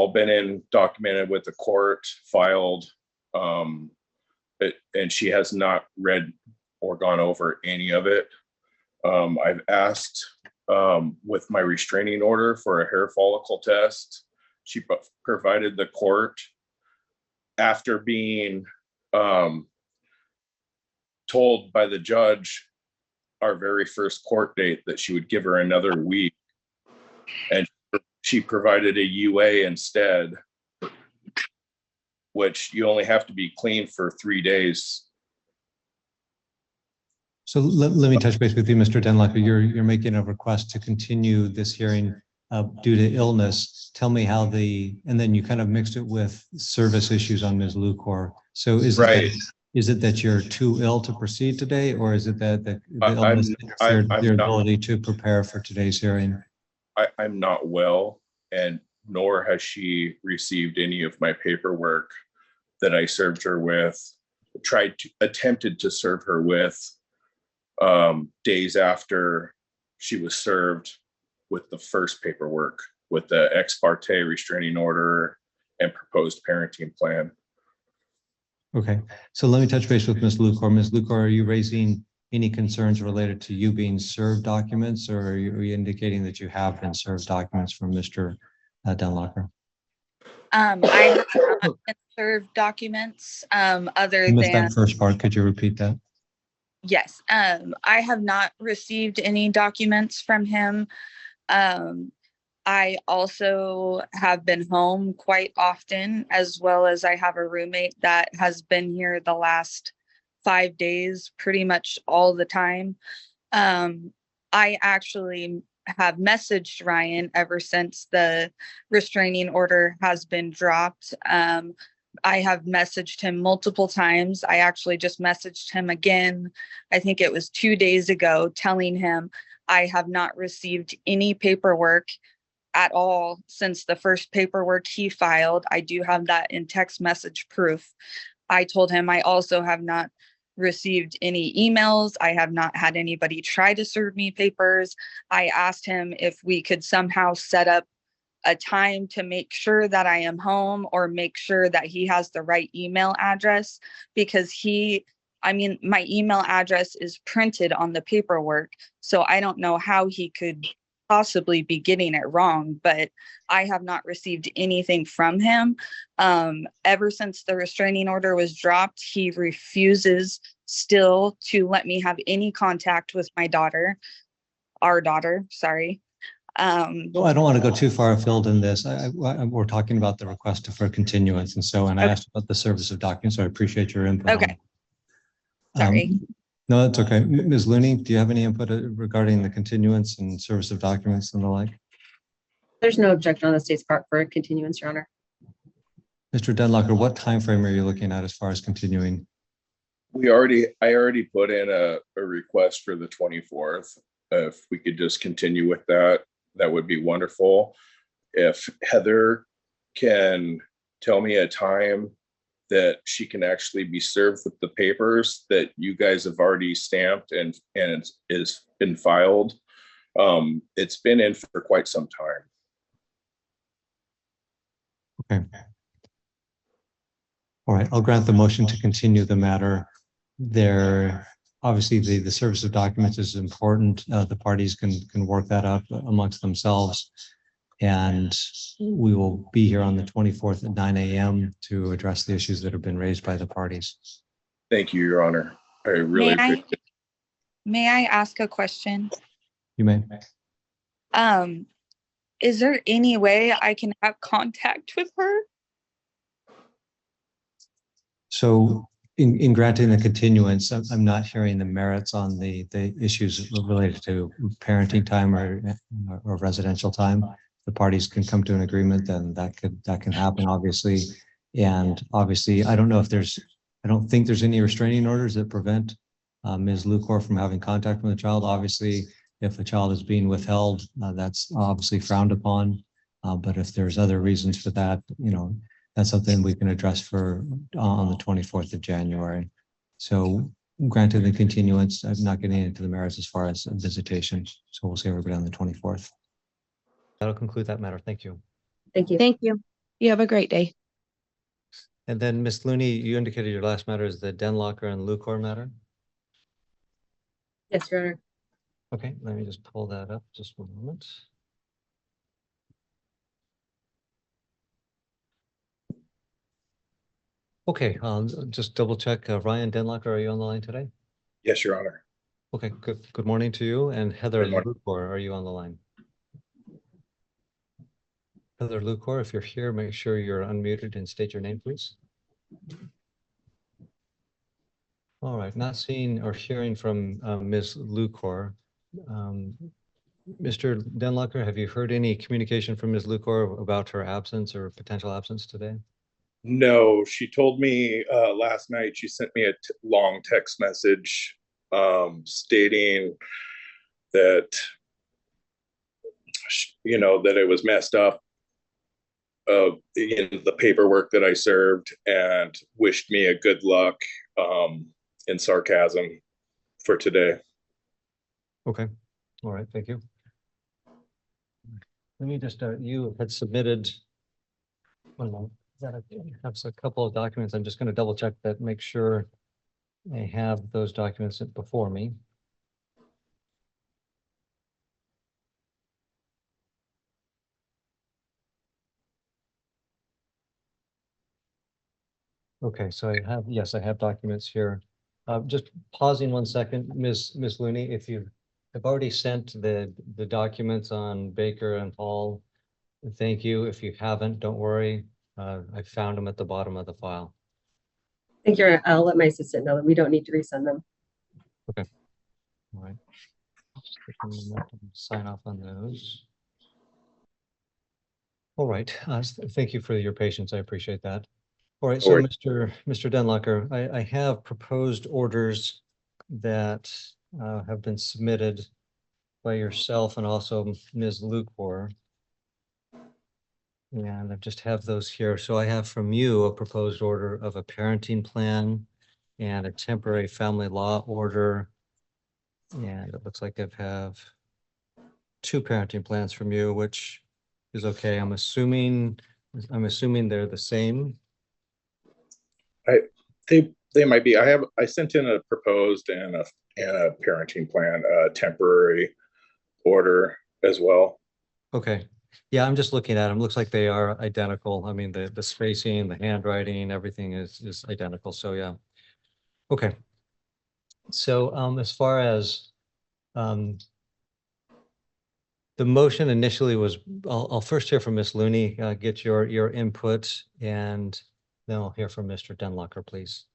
been documented with the court, filed, and she has not read or gone over any of it. I've asked with my restraining order for a hair follicle test. She provided the court after being told by the judge our very first court date that she would give her another week, and she provided a UA instead, which you only have to be clean for 3 days. So let me touch base with you, Mr. Denlocker. You're making a request to continue this hearing due to illness. Tell me how and then you kind of mixed it with service issues on Ms. Lucor. So is it that you're too ill to proceed today, or is it that the illness interfered with your ability to prepare for today's hearing? I'm not well, and nor has she received any of my paperwork that I served her with, attempted to serve her with days after she was served with the first paperwork, with the ex parte restraining order and proposed parenting plan. Okay, so let me touch base with Ms. Lucor. Ms. Lucor, are you raising any concerns related to you being served documents, or are you indicating that you have been served documents from Mr. Denlocker? I have not been served documents other I missed than that first part. Could you repeat that? yes. I have not received any documents from him. I also have been home quite often, as well as I have a roommate that has been here the last 5 days, pretty much all the time. I actually have messaged Ryan ever since the restraining order has been dropped. I have messaged him multiple times. I actually just messaged him again, I think it was 2 days ago, telling him I have not received any paperwork at all since the first paperwork he filed. I do have that in text message proof. I told him I also have not received any emails. I have not had anybody try to serve me papers. I asked him if we could somehow set up a time to make sure that I am home, or make sure that he has the right email address, because my email address is printed on the paperwork. So I don't know how he could possibly be getting it wrong, but I have not received anything from him. Ever since the restraining order was dropped, he refuses still to let me have any contact with our daughter, sorry. Well, I don't want to go too far afield in this. We're talking about the request for continuance, and I asked about the service of documents, so I appreciate your input. Okay. Sorry. No, that's okay. Ms. Looney, do you have any input regarding the continuance and service of documents and the like? There's no objection on the state's part for a continuance, Your Honor. Mr. Denlocker, what time frame are you looking at as far as continuing? I already put in a request for the 24th. If we could just continue with that, that would be wonderful. If Heather can tell me a time that she can actually be served with the papers that you guys have already stamped and is been filed. It's been in for quite some time. Okay. All right, I'll grant the motion to continue the matter. Obviously, the service of documents is important. The parties can work that out amongst themselves. And we will be here on the 24th at 9 a.m. to address the issues that have been raised by the parties. Thank you, Your Honor. I really appreciate it. May I ask a question? You may. Is there any way I can have contact with her? So in granting the continuance, I'm not hearing the merits on the issues related to parenting time or residential time. The parties can come to an agreement, then that can happen, obviously. And obviously, I don't think there's any restraining orders that prevent Ms. Lucor from having contact with the child. Obviously, if a child is being withheld, that's obviously frowned upon. But if there's other reasons for that, that's something we can address on the 24th of January. So granted the continuance, I'm not getting into the merits as far as visitation. So we'll see everybody on the 24th. That'll conclude that matter. Thank you. Thank you. Thank you. You have a great day. And then Ms. Looney, you indicated your last matter is the Denlocker and Lucor matter. Yes, Your Honor. Okay, let me just pull that up just one moment. Okay, just double check. Ryan Denlocker, are you on the line today? Yes, Your Honor. Okay, good morning to you. And Heather Good morning. Lucor, are you on the line? Heather Lucor, if you're here, make sure you're unmuted and state your name, please. All right, not seeing or hearing from Ms. Lucor. Mr. Denlocker, have you heard any communication from Ms. Lucor about her absence or potential absence today? No, she told me last night, she sent me a long text message stating that, that it was messed up in the paperwork that I served, and wished me a good luck in sarcasm for today. Okay, all right, thank you. Let me just, you had submitted, one moment. I have a couple of documents. I'm just going to double check that, make sure I have those documents before me. Okay, so I have documents here. Just pausing 1 second, Ms. Looney, if you have already sent the documents on Baker and Hall, thank you. If you haven't, don't worry. I found them at the bottom of the file. Thank you. I'll let my assistant know that we don't need to resend them. Okay. All right. Sign off on those. All right. Thank you for your patience. I appreciate that. All right. So, Mr. Denlocker, I have proposed orders that have been submitted by yourself and also Ms. Lucor. And I just have those here. So I have from you a proposed order of a parenting plan and a temporary family law order. And it looks like I have 2 parenting plans from you, which is okay. I'm assuming they're the same. They might be. I sent in a proposed and a parenting plan, temporary order as well. Okay. Yeah, I'm just looking at them. Looks like they are identical. I mean, the spacing, the handwriting, everything is identical. So yeah. Okay. So as far as the motion initially was, I'll first hear from Ms. Looney, get your input, and then I'll hear from Mr. Denlocker, please.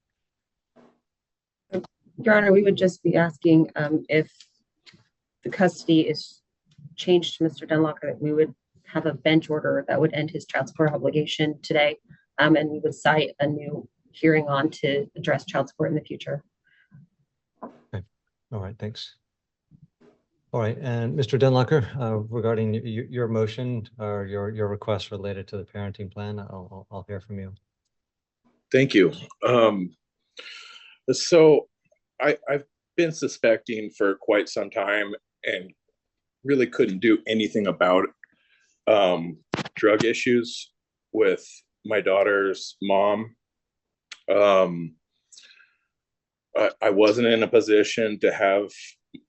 Your Honor, we would just be asking if the custody is changed to Mr. Denlocker, that we would have a bench order that would end his child support obligation today, and we would cite a new hearing on to address child support in the future. Okay. All right. Thanks. All right. And Mr. Denlocker, regarding your motion or your request related to the parenting plan, I'll hear from you. Thank you. So I've been suspecting for quite some time and really couldn't do anything about drug issues with my daughter's mom. I wasn't in a position to have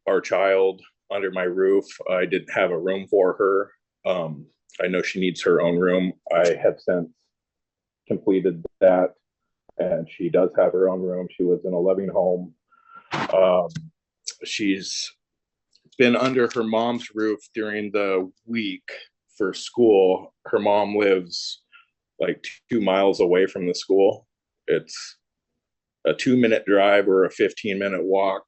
our child under my roof. I didn't have a room for her. I know she needs her own room. I have since completed that, and she does have her own room. She lives in a loving home. She's been under her mom's roof during the week for school. Her mom lives like 2 miles away from the school. It's a 2-minute drive or a 15-minute walk.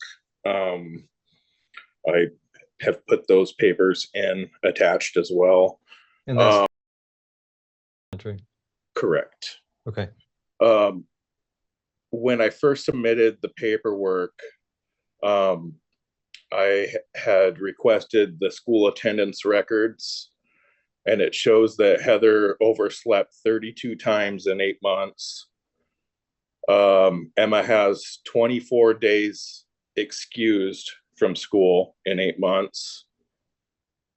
I have put those papers in attached as well. And that's entry. Correct. Okay. When I first submitted the paperwork, I had requested the school attendance records, and it shows that Heather overslept 32 times in 8 months. Emma has 24 days excused from school in 8 months,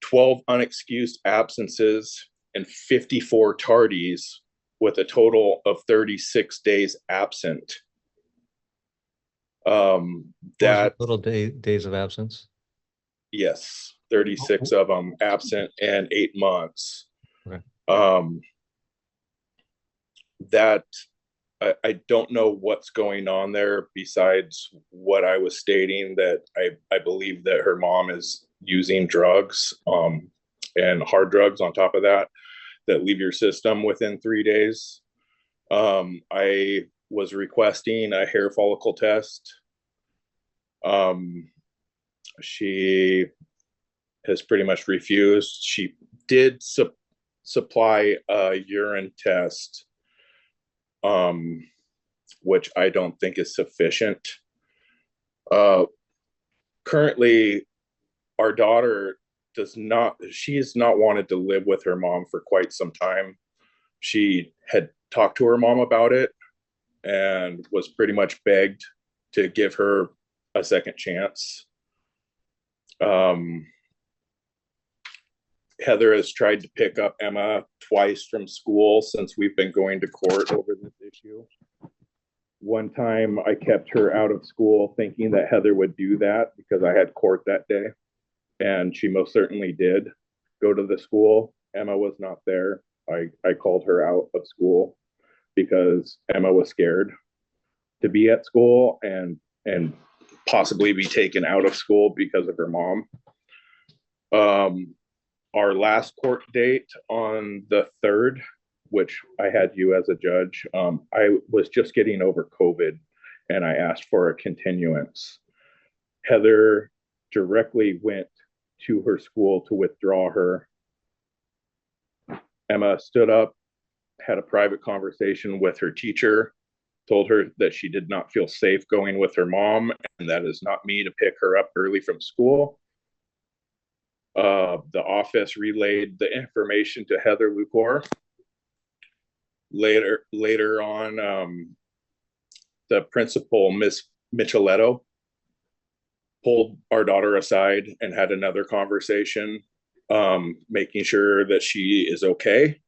12 unexcused absences, and 54 tardies, with a total of 36 days absent. That little days of absence. Yes, 36 of them absent in 8 months. Okay. That I don't know what's going on there besides what I was stating, that I believe that her mom is using drugs, and hard drugs on top of that leave your system within 3 days. I was requesting a hair follicle test. She has pretty much refused. She did supply a urine test, which I don't think is sufficient. Currently, our daughter she has not wanted to live with her mom for quite some time. She had talked to her mom about it and was pretty much begged to give her a second chance. Heather has tried to pick up Emma twice from school since we've been going to court over this issue. One time I kept her out of school thinking that Heather would do that because I had court that day, and she most certainly did go to the school. Emma was not there. I called her out of school because Emma was scared to be at school and possibly be taken out of school because of her mom. Our last court date on the 3rd, which I had you as a judge, I was just getting over COVID and I asked for a continuance. Heather directly went to her school to withdraw her. Emma stood up, had a private conversation with her teacher, told her that she did not feel safe going with her mom, and that is not me to pick her up early from school. The office relayed the information to Heather Lucor. Later on, the principal, Miss Micheletto, pulled our daughter aside and had another conversation, making sure that she is okay.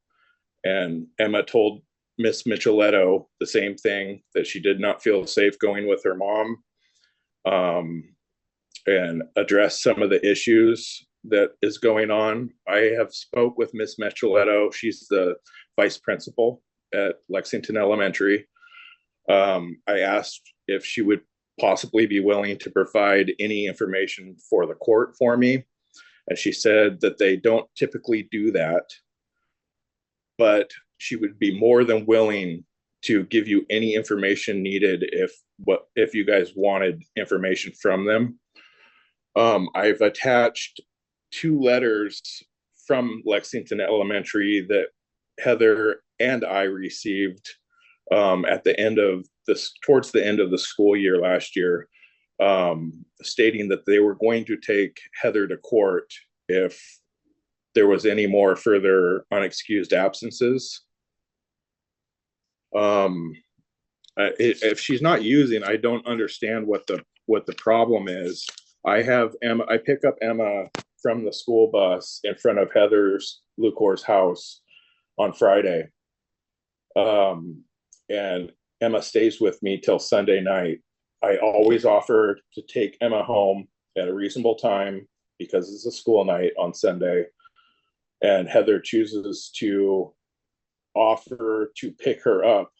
And Emma told Miss Micheletto the same thing, that she did not feel safe going with her mom, and addressed some of the issues that is going on. I have spoke with Miss Micheletto. She's the vice principal at Lexington Elementary. I asked if she would possibly be willing to provide any information for the court for me, and she said that they don't typically do that, but she would be more than willing to give you any information needed if you guys wanted information from them. I've attached 2 letters from Lexington Elementary that Heather and I received at the end of towards the end of the school year last year, stating that they were going to take Heather to court if there was any more further unexcused absences. If she's not using, I don't understand what the problem is. I pick up Emma from the school bus in front of Heather's Lucor's house on Friday. And Emma stays with me till Sunday night. I always offer to take Emma home at a reasonable time because it's a school night on Sunday. And Heather chooses to offer to pick her up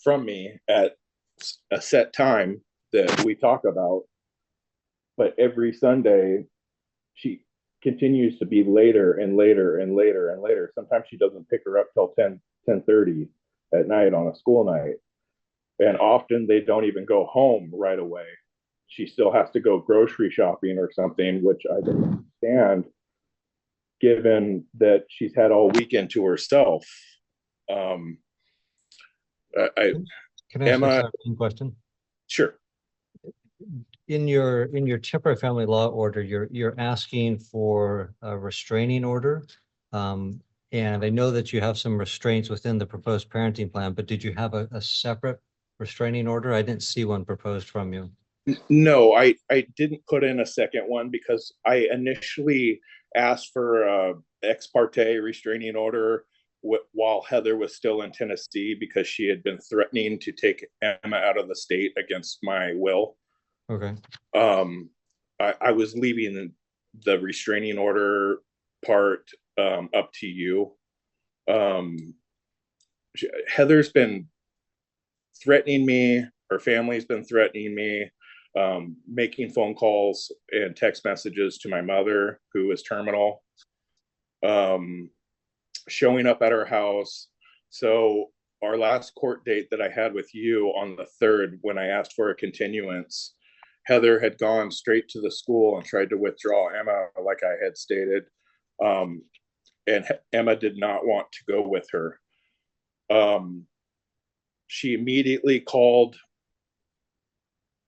from me at a set time that we talk about. But every Sunday, she continues to be later and later and later and later. Sometimes she doesn't pick her up till 10:30 at night on a school night. And often they don't even go home right away. She still has to go grocery shopping or something, which I don't understand, given that she's had all weekend to herself. Um, Can I ask Emma, a clarifying question? Sure. In your temporary family law order, you're asking for a restraining order. And I know that you have some restraints within the proposed parenting plan, but did you have a separate restraining order? I didn't see one proposed from you. No, I didn't put in a second one because I initially asked for a ex parte restraining order while Heather was still in Tennessee because she had been threatening to take Emma out of the state against my will. Okay. I was leaving the restraining order part up to you. Heather's been threatening me. Her family's been threatening me, making phone calls and text messages to my mother, who is terminal, showing up at her house. So our last court date that I had with you on the 3rd, when I asked for a continuance, Heather had gone straight to the school and tried to withdraw Emma, like I had stated. And Emma did not want to go with her. She immediately called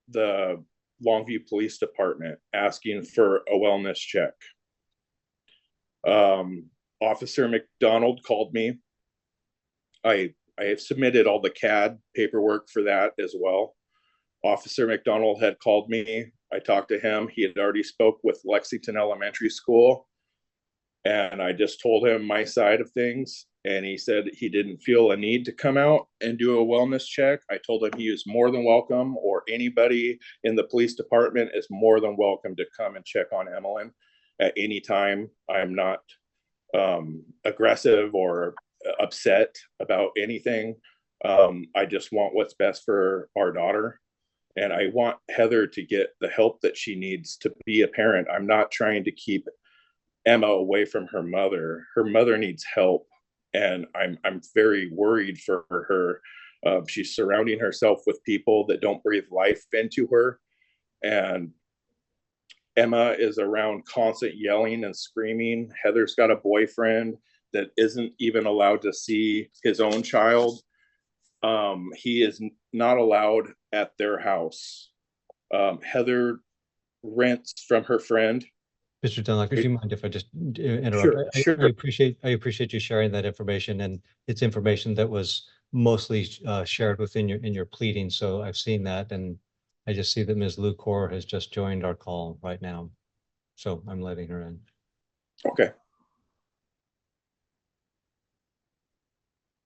the Longview Police Department asking for a wellness check. Officer McDonald called me. I have submitted all the CAD paperwork for that as well. Officer McDonald had called me. I talked to him. He had already spoke with Lexington Elementary School. And I just told him my side of things. And he said he didn't feel a need to come out and do a wellness check. I told him he was more than welcome, or anybody in the police department is more than welcome to come and check on Emmeline at any time. I'm not aggressive or upset about anything. I just want what's best for our daughter. And I want Heather to get the help that she needs to be a parent. I'm not trying to keep Emma away from her mother. Her mother needs help. And I'm very worried for her. She's surrounding herself with people that don't breathe life into her. And Emma is around constant yelling and screaming. Heather's got a boyfriend that isn't even allowed to see his own child. He is not allowed at their house. Heather rents from her friend. Mr. Dunlop, would you mind if I just interrupt? Sure. I appreciate you sharing that information, and it's information that was mostly shared within your pleading. So I've seen that, and I just see that Ms. Lucor has just joined our call right now. So I'm letting her in. Okay.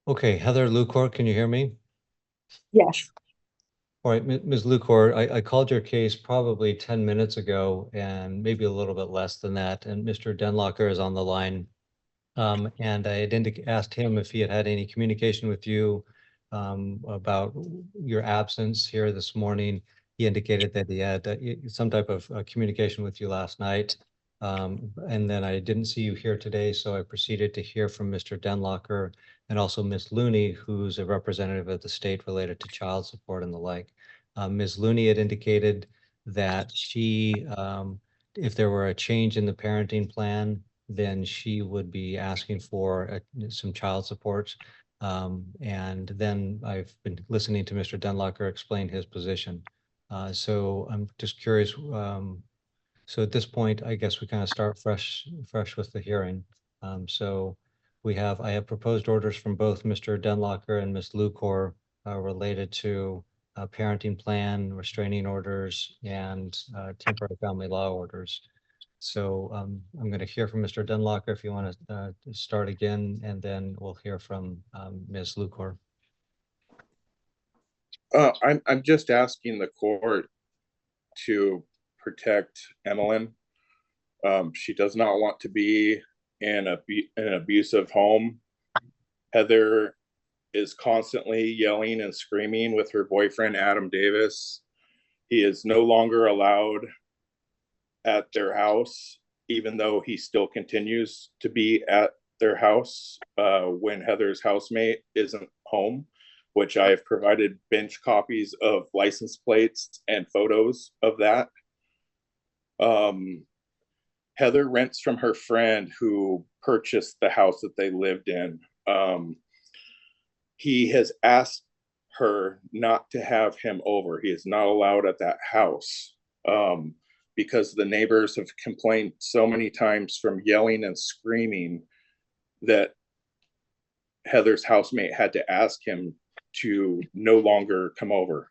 Okay, Heather Lucor, can you hear me? Yes. All right, Ms. Lucor, I called your case probably 10 minutes ago, and maybe a little bit less than that. And Mr. Denlocker is on the line. And I had asked him if he had any communication with you about your absence here this morning. He indicated that he had some type of communication with you last night. And then I didn't see you here today, so I proceeded to hear from Mr. Denlocker and also Ms. Looney, who's a representative of the state related to child support and the like. Ms. Looney had indicated that she, if there were a change in the parenting plan, then she would be asking for some child support. And then I've been listening to Mr. Denlocker explain his position. So I'm just curious. So at this point, I guess we kind of start fresh with the hearing. So I have proposed orders from both Mr. Denlocker and Ms. Lucor related to parenting plan, restraining orders, and temporary family law orders. So I'm going to hear from Mr. Denlocker if you want to start again, and then we'll hear from Ms. Lucor. I'm just asking the court to protect Emmeline. She does not want to be in an abusive home. Heather is constantly yelling and screaming with her boyfriend, Adam Davis. He is no longer allowed at their house. even though he still continues to be at their house when Heather's housemate isn't home, which I have provided bench copies of license plates and photos of that. Heather rents from her friend who purchased the house that they lived in. He has asked her not to have him over. He is not allowed at that house because the neighbors have complained so many times from yelling and screaming that Heather's housemate had to ask him to no longer come over.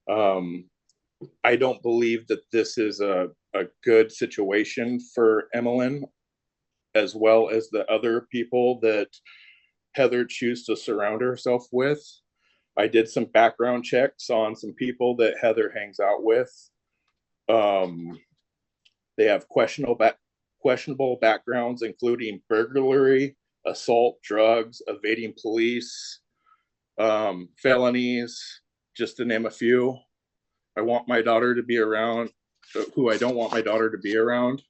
I don't believe that this is a good situation for Emmeline, as well as the other people that Heather chooses to surround herself with. I did some background checks on some people that Heather hangs out with. They have questionable backgrounds, including burglary, assault, drugs, evading police, felonies, just to name a few. I want my daughter to be around who I don't want my daughter to be around,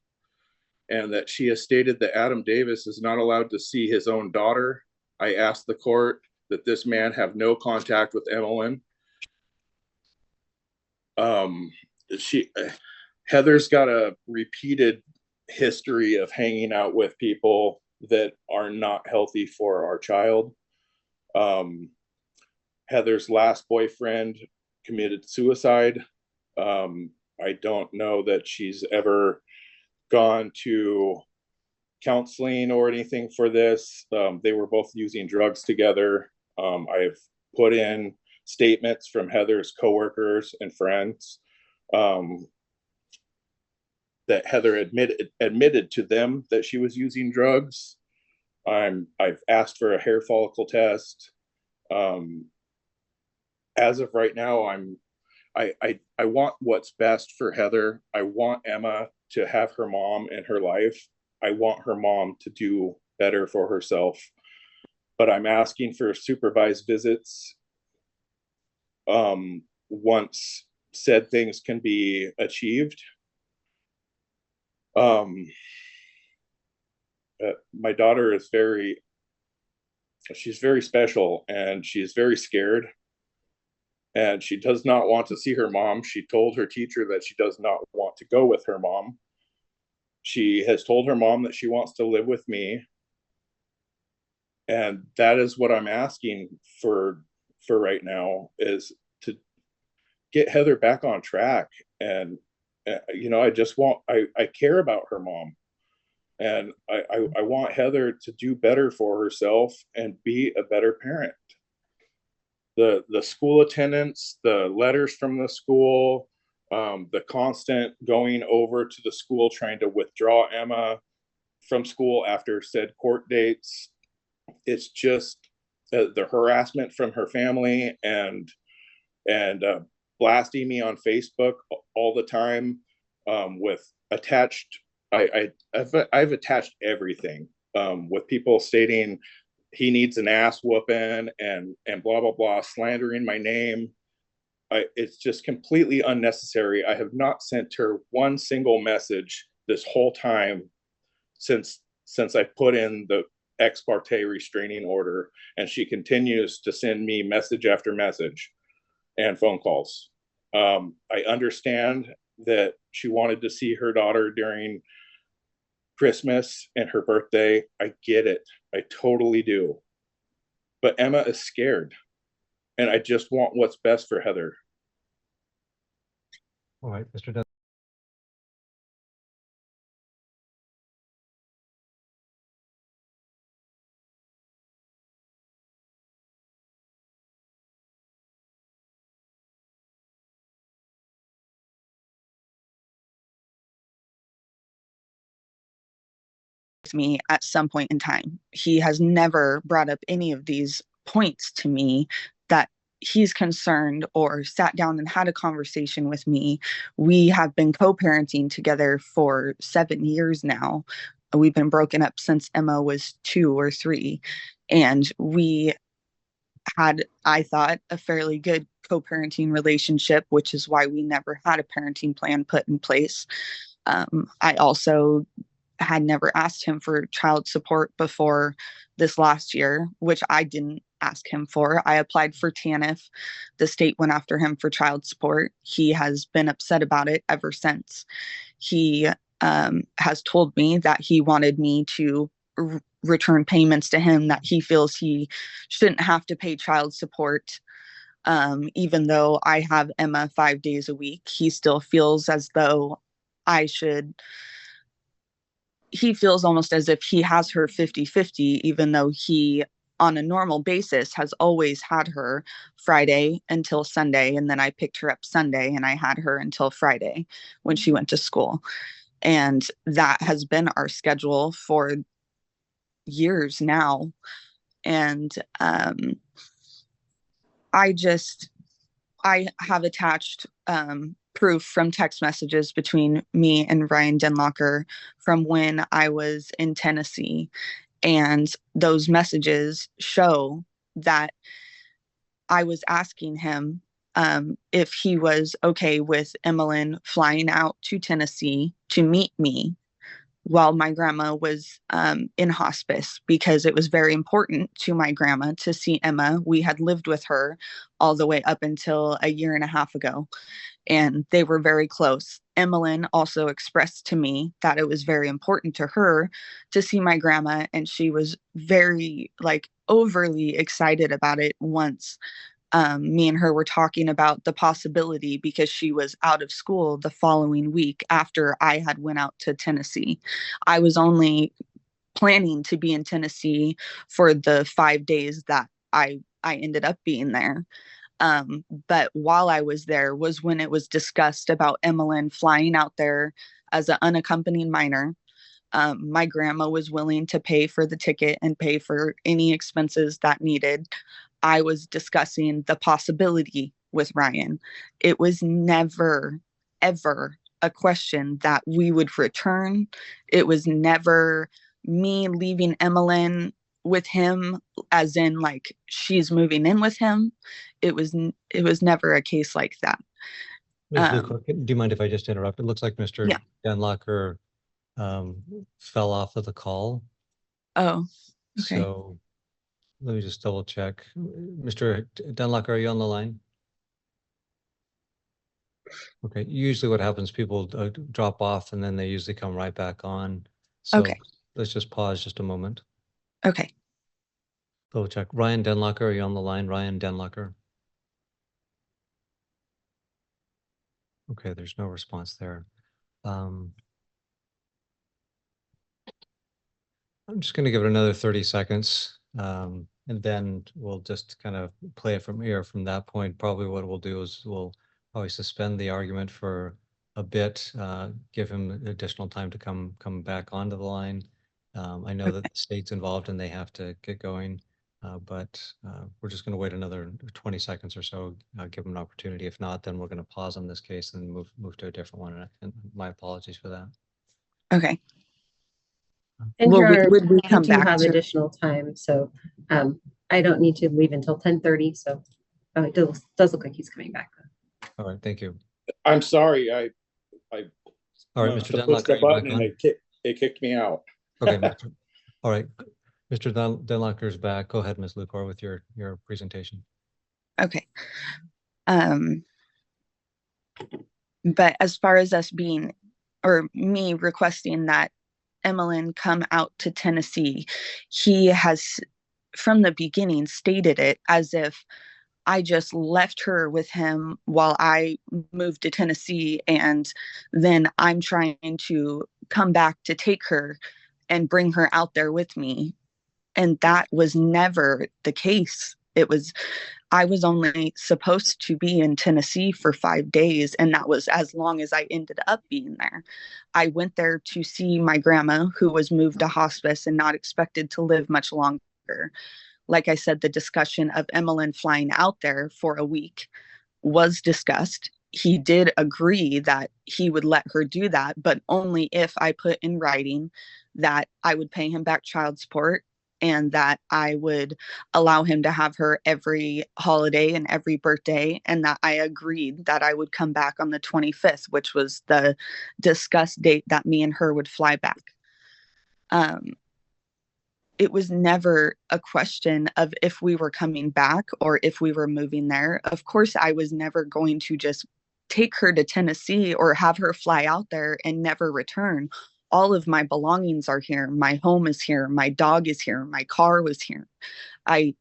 and that she has stated that Adam Davis is not allowed to see his own daughter. I asked the court that this man have no contact with Emmeline. Heather's got a repeated history of hanging out with people that are not healthy for our child. Heather's last boyfriend committed suicide. I don't know that she's ever gone to counseling or anything for this. They were both using drugs together. I've put in statements from Heather's coworkers and friends that Heather admitted to them that she was using drugs. I've asked for a hair follicle test. As of right now, I want what's best for Heather. I want Emma to have her mom in her life. I want her mom to do better for herself. But I'm asking for supervised visits once said things can be achieved. My daughter is she's very special, and she's very scared. And she does not want to see her mom. She told her teacher that she does not want to go with her mom. She has told her mom that she wants to live with me. And that is what I'm asking for right now, is to get Heather back on track. And, I care about her mom. And I want Heather to do better for herself and be a better parent. The school attendance, the letters from the school, the constant going over to the school trying to withdraw Emma from school after said court dates. It's just the harassment from her family and blasting me on Facebook all the time with attached. I've attached everything with people stating he needs an ass whooping and blah blah blah, slandering my name. It's just completely unnecessary. I have not sent her one single message this whole time since I put in the ex parte restraining order, and she continues to send me message after message and phone calls. I understand that she wanted to see her daughter during Christmas and her birthday. I get it. I totally do. But Emma is scared, and I just want what's best for Heather. All right, Mr. Dunn. Me at some point in time. He has never brought up any of these points to me that he's concerned or sat down and had a conversation with me. We have been co-parenting together for 7 years now. We've been broken up since Emma was 2 or 3, and we had, I thought, a fairly good co-parenting relationship, which is why we never had a parenting plan put in place. I also had never asked him for child support before this last year, which I didn't ask him for. I applied for TANF. The state went after him for child support. He has been upset about it ever since. He has told me that he wanted me to return payments to him, that he feels he shouldn't have to pay child support. Even though I have Emma 5 days a week, he still feels as though I should. He feels almost as if he has her 50-50, even though he, on a normal basis, has always had her Friday until Sunday. And then I picked her up Sunday and I had her until Friday when she went to school. And that has been our schedule for years now. And I have attached proof from text messages between me and Ryan Denlocker from when I was in Tennessee. And those messages show that I was asking him if he was okay with Emmeline flying out to Tennessee to meet me while my grandma was in hospice, because it was very important to my grandma to see Emma. We had lived with her all the way up until a year and a half ago, and they were very close. Emmeline also expressed to me that it was very important to her to see my grandma, and she was very, like, overly excited about it once me and her were talking about the possibility, because she was out of school the following week after I had went out to Tennessee. I was only planning to be in Tennessee for the 5 days that I ended up being there. But while I was there was when it was discussed about Emmeline flying out there as an unaccompanied minor. My grandma was willing to pay for the ticket and pay for any expenses that needed. I was discussing the possibility with Ryan. It was never, ever a question that we would return. It was never me leaving Emmeline with him, as in, like, she's moving in with him. It was never a case like that. Ms. Luke, do you mind if I just interrupt? It looks like Mr. Yeah. Denlocker fell off of the call. Oh, okay. So let me just double check. Mr. Denlocker, are you on the line? Okay. Usually what happens, people drop off and then they usually come right back on. So Okay. let's just pause just a moment. Okay. Double check. Ryan Denlocker, are you on the line? Ryan Denlocker. Okay, there's no response there. I'm just going to give it another 30 seconds. And then we'll just kind of play it from here. From that point, probably what we'll do is we'll probably suspend the argument for a bit, give him additional time to come back onto the line. I know that the state's involved and they have to get going, but we're just going to wait another 20 seconds or so, give him an opportunity. If not, then we're going to pause on this case and move to a different one. And my apologies for that. Okay. And Well, Your Honor, would we come do back have to? additional time, so I don't need to leave until 10:30. So it does look like he's coming back. All right, thank you. I'm sorry, I All right, must Mr. have pushed the Denlocker, you're back button and on. it kicked me out. Okay, all right. Mr. Denlocker's back. Go ahead, Ms. Lucor, with your presentation. Okay. But as far as us being, or me requesting that Emmeline come out to Tennessee, he has from the beginning stated it as if I just left her with him while I moved to Tennessee, and then I'm trying to come back to take her and bring her out there with me. And that was never the case. I was only supposed to be in Tennessee for 5 days, and that was as long as I ended up being there. I went there to see my grandma, who was moved to hospice and not expected to live much longer. Like I said, the discussion of Emmeline flying out there for a week was discussed. He did agree that he would let her do that, but only if I put in writing that I would pay him back child support and that I would allow him to have her every holiday and every birthday, and that I agreed that I would come back on the 25th, which was the discussed date that me and her would fly back. it was never a question of if we were coming back or if we were moving there. Of course, I was never going to just take her to Tennessee or have her fly out there and never return. All of my belongings are here. My home is here. My dog is here. My car was here. I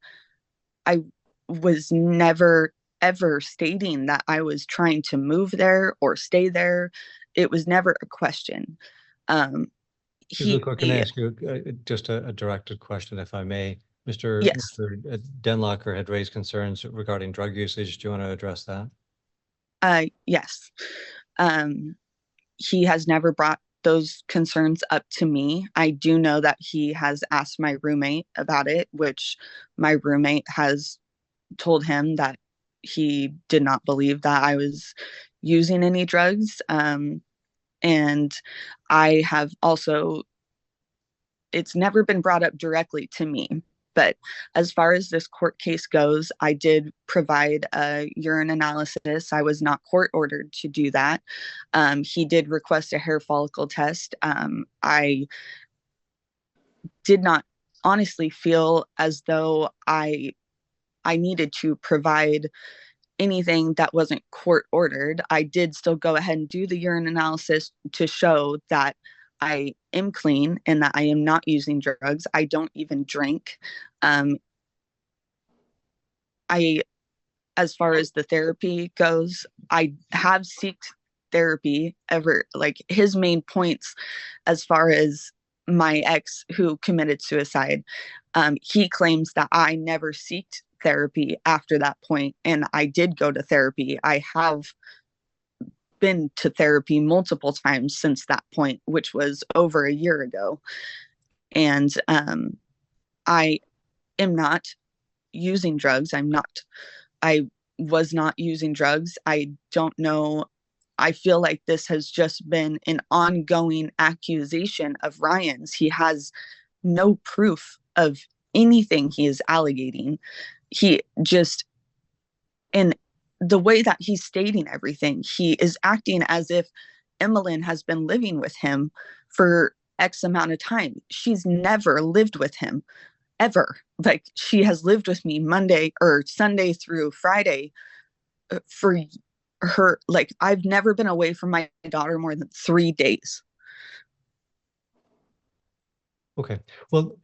was never ever stating that I was trying to move there or stay there. It was never a question. Can I ask you just a directed question, if I may? Mr. Yes. Denlocker had raised concerns regarding drug usage. Do you want to address that? Yes. He has never brought those concerns up to me. I do know that he has asked my roommate about it, which my roommate has told him that he did not believe that I was using any drugs. And I have also, it's never been brought up directly to me. But as far as this court case goes, I did provide a urine analysis. I was not court ordered to do that. He did request a hair follicle test. I did not honestly feel as though I needed to provide anything that wasn't court ordered. I did still go ahead and do the urine analysis to show that I am clean and that I am not using drugs. I don't even drink. As far as the therapy goes, I have sought therapy ever. Like his main points, as far as my ex who committed suicide, he claims that I never sought therapy after that point, and I did go to therapy. I have been to therapy multiple times since that point, which was over a year ago. And I am not using drugs. I was not using drugs. I don't know. I feel like this has just been an ongoing accusation of Ryan's. He has no proof of anything he is alleging. He just, and the way that he's stating everything, he is acting as if Emmeline has been living with him for X amount of time. She's never lived with him ever. Like she has lived with me Monday or Sunday through Friday for her. Like I've never been away from my daughter more than 3 days. Okay, well,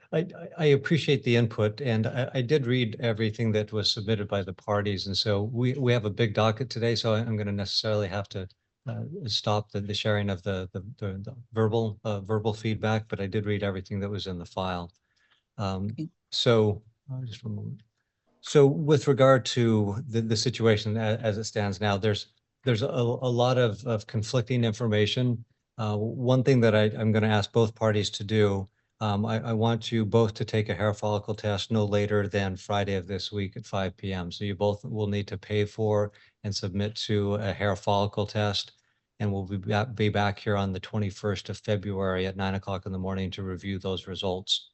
I appreciate the input, and I did read everything that was submitted by the parties, and so we have a big docket today, so I'm going to necessarily have to stop the sharing of the verbal feedback, but I did read everything that was in the file. So just one moment. So with regard to the situation as it stands now, there's a lot of conflicting information. One thing that I'm going to ask both parties to do, I want you both to take a hair follicle test no later than Friday of this week at 5 p.m. So you both will need to pay for and submit to a hair follicle test. And we'll be back here on the 21st of February at 9 o'clock in the morning to review those results.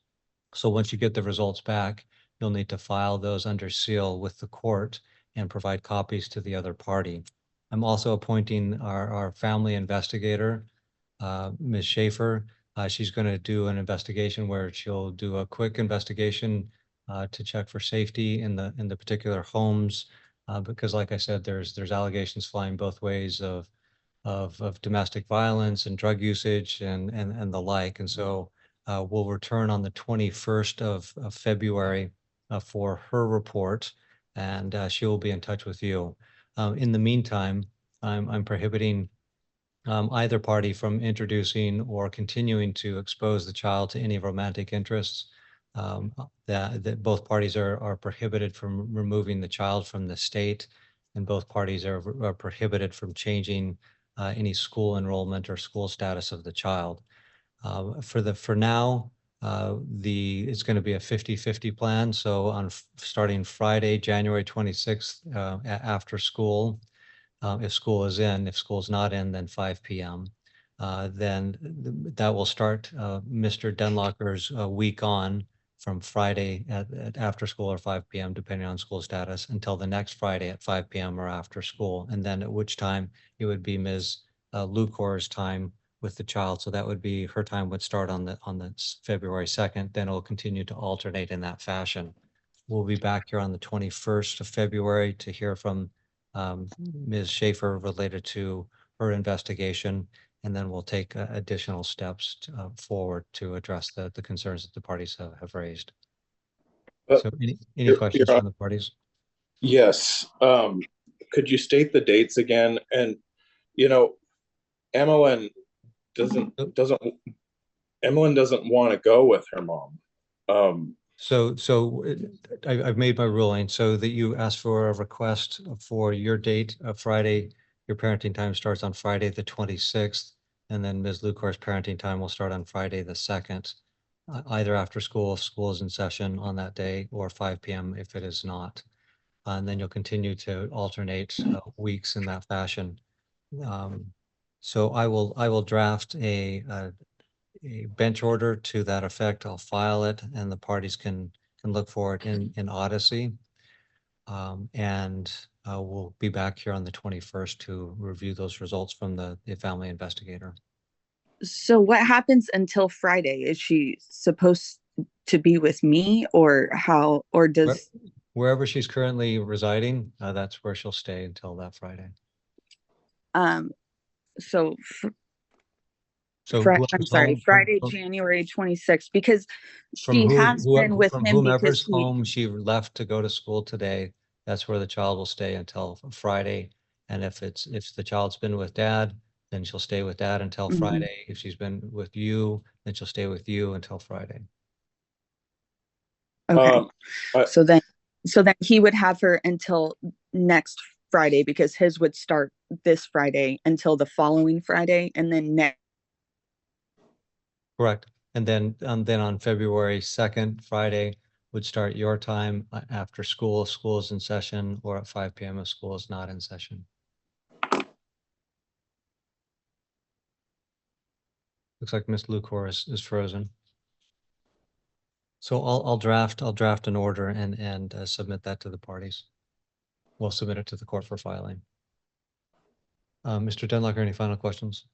So once you get the results back, you'll need to file those under seal with the court and provide copies to the other party. I'm also appointing our family investigator, Ms. Schaefer. She's going to do an investigation where she'll do a quick investigation to check for safety in the particular homes, because like I said, there's allegations flying both ways of domestic violence and drug usage and the like. And so we'll return on the 21st of February for her report, and she will be in touch with you. In the meantime, I'm prohibiting either party from introducing or continuing to expose the child to any romantic interests. That both parties are prohibited from removing the child from the state, and both parties are prohibited from changing any school enrollment or school status of the child. For now, it's going to be a 50-50 plan. So starting Friday, January 26th, after school, if school is in, if school's not in, then 5 p.m. Then that will start Mr. Denlocker's week on from Friday at after school or 5 p.m., depending on school status, until the next Friday at 5 p.m. or after school. And then at which time it would be Ms. Lucor's time with the child. So that would be, her time would start on the February 2nd, then it'll continue to alternate in that fashion. We'll be back here on the 21st of February to hear from Ms. Schaefer related to her investigation, and then we'll take additional steps forward to address the concerns that the parties have raised. So any questions from the parties? Yes. Could you state the dates again? And, Emmeline doesn't want to go with her mom. So I've made my ruling so that you ask for a request for your date of Friday. Your parenting time starts on Friday, the 26th, and then Ms. Lucor's parenting time will start on Friday, the 2nd, either after school if school is in session on that day, or 5 p.m. if it is not. And then you'll continue to alternate weeks in that fashion. So I will draft a bench order to that effect. I'll file it, and the parties can look for it in Odyssey. And we'll be back here on the 21st to review those results from the family investigator. So what happens until Friday? Is she supposed to be with me, or how, or does... Wherever she's currently residing, that's where she'll stay until that Friday. So I'm sorry, Friday, January 26th, because she has been with him whomever's because home she left to go to school today. That's where the child will stay until Friday. And if the child's been with dad, then she'll stay with dad until Friday. If she's been with you, then she'll stay with you until Friday. Okay. So then he would have her until next Friday, because his would start this Friday until the following Friday, and then next. Correct. And then on February 2nd, Friday, would start your time after school if school is in session, or at 5 p.m. if school is not in session. Looks like Ms. Lucor is frozen. So I'll draft an order and submit that to the parties. We'll submit it to the court for filing. Mr. Denlocker, any final questions?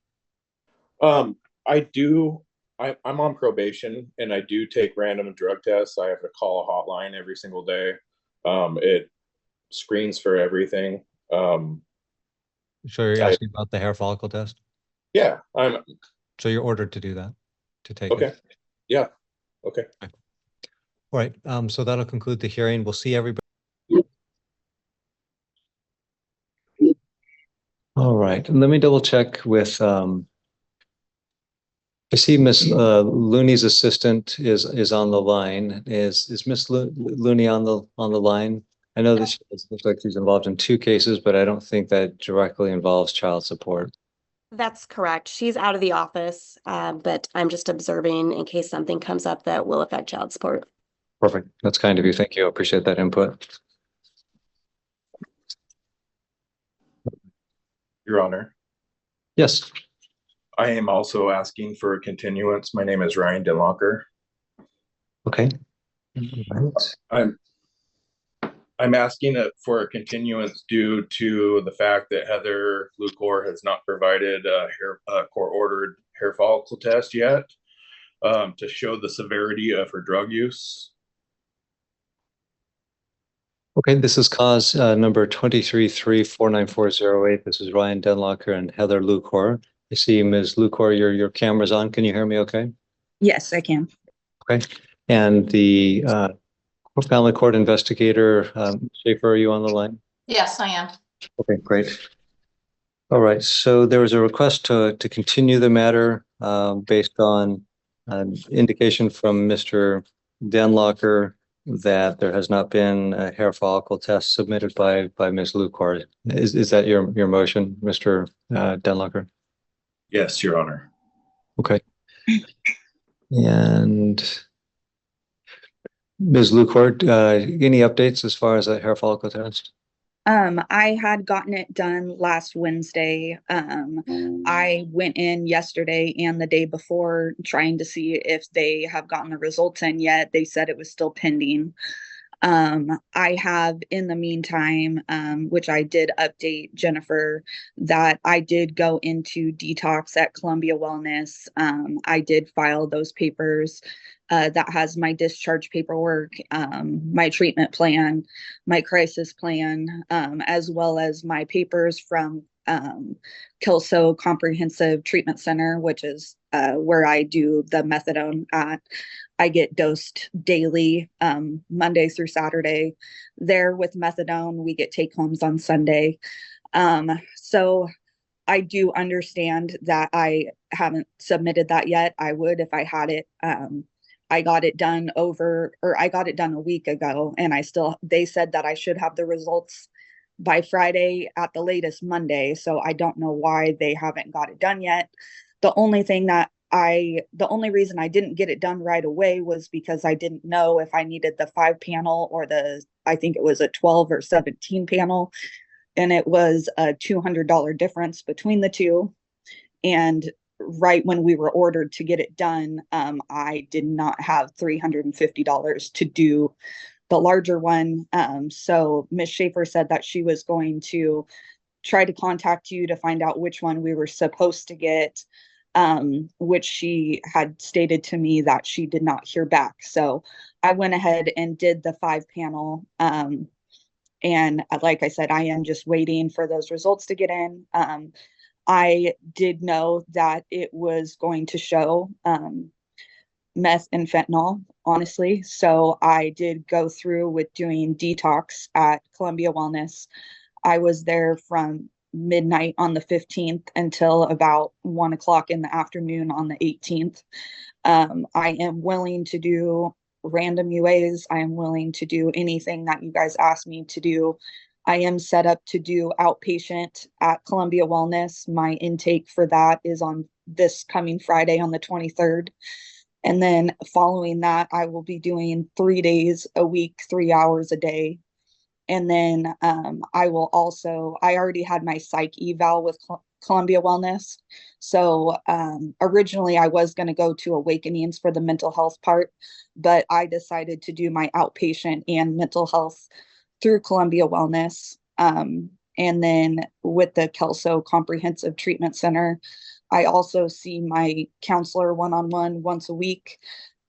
I do. I'm on probation, and I do take random drug tests. I have to call a hotline every single day. It screens for everything. So you're asking about the hair follicle test? Yeah, So you're ordered to do that, to take okay. it? Yeah. Okay. All right. So that'll conclude the hearing. We'll see everybody. All right. Let me double check with. I see Miss Looney's assistant is on the line. Is Miss Looney on the line? I know that she looks like she's involved in 2 cases, but I don't think that directly involves child support. That's correct. She's out of the office, but I'm just observing in case something comes up that will affect child support. Perfect. That's kind of you. Thank you. I appreciate that input. Your Honor. Yes. I am also asking for a continuance. My name is Ryan Denlocker. Okay. I'm asking for a continuance due to the fact that Heather Lucor has not provided a court-ordered hair follicle test yet to show the severity of her drug use. Okay, this is cause number 23349408. This is Ryan Denlocker and Heather Lucor. I see Ms. Lucor, your camera's on. Can you hear me okay? Yes, I can. Okay. And the family court investigator, Schaefer, are you on the line? Yes, I am. Okay, great. All right, so there was a request to continue the matter based on an indication from Mr. Denlocker that there has not been a hair follicle test submitted by Ms. Lucor. Is that your motion, Mr. Denlocker? Yes, Your Honor. Okay. And Ms. Lucor, any updates as far as that hair follicle test? I had gotten it done last Wednesday. I went in yesterday and the day before trying to see if they have gotten the results in yet. They said it was still pending. I have in the meantime, which I did update Jennifer, that I did go into detox at Columbia Wellness. I did file those papers. That has my discharge paperwork, my treatment plan, my crisis plan, as well as my papers from Kelso Comprehensive Treatment Center, which is where I do the methadone at. I get dosed daily, Monday through Saturday there with methadone. We get take homes on Sunday. So I do understand that I haven't submitted that yet. I would if I had it. I got it done I got it done a week ago, and they said that I should have the results by Friday at the latest Monday. So I don't know why they haven't got it done yet. The only reason I didn't get it done right away was because I didn't know if I needed the 5-panel or I think it was a 12 or 17 panel. And it was a $200 difference between the two. And right when we were ordered to get it done, I did not have $350 to do the larger one. So Ms. Schaefer said that she was going to try to contact you to find out which one we were supposed to get, which she had stated to me that she did not hear back. So I went ahead and did the 5-panel. And like I said, I am just waiting for those results to get in. I did know that it was going to show meth and fentanyl, honestly. So I did go through with doing detox at Columbia Wellness. I was there from midnight on the 15th until about 1 o'clock in the afternoon on the 18th. I am willing to do random UAs. I am willing to do anything that you guys ask me to do. I am set up to do outpatient at Columbia Wellness. My intake for that is on this coming Friday on the 23rd. And then following that, I will be doing 3 days a week, 3 hours a day. And then I already had my psych eval with Columbia Wellness. So originally I was going to go to Awakenings for the mental health part, but I decided to do my outpatient and mental health through Columbia Wellness. And then with the Kelso Comprehensive Treatment Center, I also see my counselor one-on-one once a week.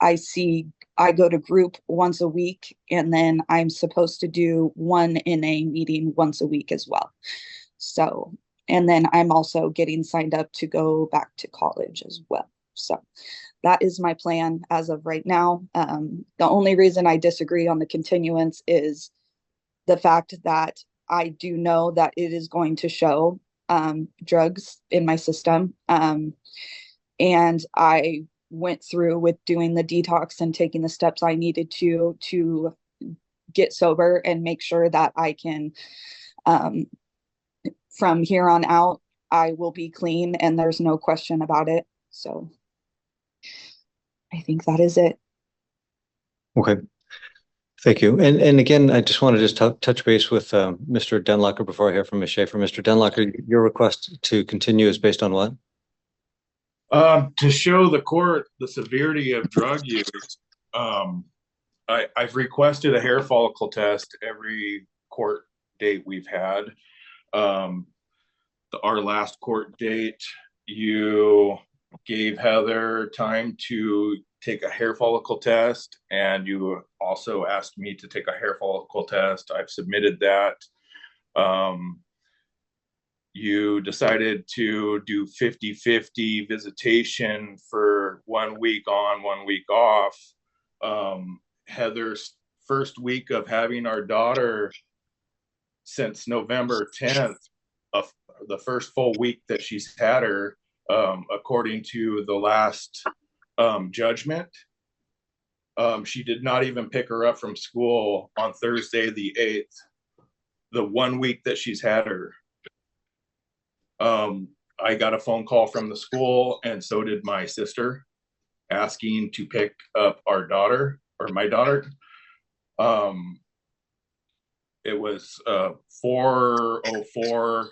I go to group once a week, and then I'm supposed to do one NA meeting once a week as well. So, and then I'm also getting signed up to go back to college as well. So that is my plan as of right now. The only reason I disagree on the continuance is the fact that I do know that it is going to show drugs in my system. And I went through with doing the detox and taking the steps I needed to get sober and make sure that I can, from here on out, I will be clean and there's no question about it. So I think that is it. Okay. Thank you. And again, I just want to touch base with Mr. Denlocker before I hear from Ms. Schaefer. Mr. Denlocker, your request to continue is based on what? To show the court the severity of drug use. I've requested a hair follicle test every court date we've had. Our last court date, you gave Heather time to take a hair follicle test, and you also asked me to take a hair follicle test. I've submitted that. You decided to do 50-50 visitation for 1 week on, 1 week off. Heather's first week of having our daughter since November 10th, the first full week that she's had her, according to the last judgment, she did not even pick her up from school on Thursday the 8th, the 1 week that she's had her. I got a phone call from the school, and so did my sister, asking to pick up our daughter, or my daughter. It was 4:04.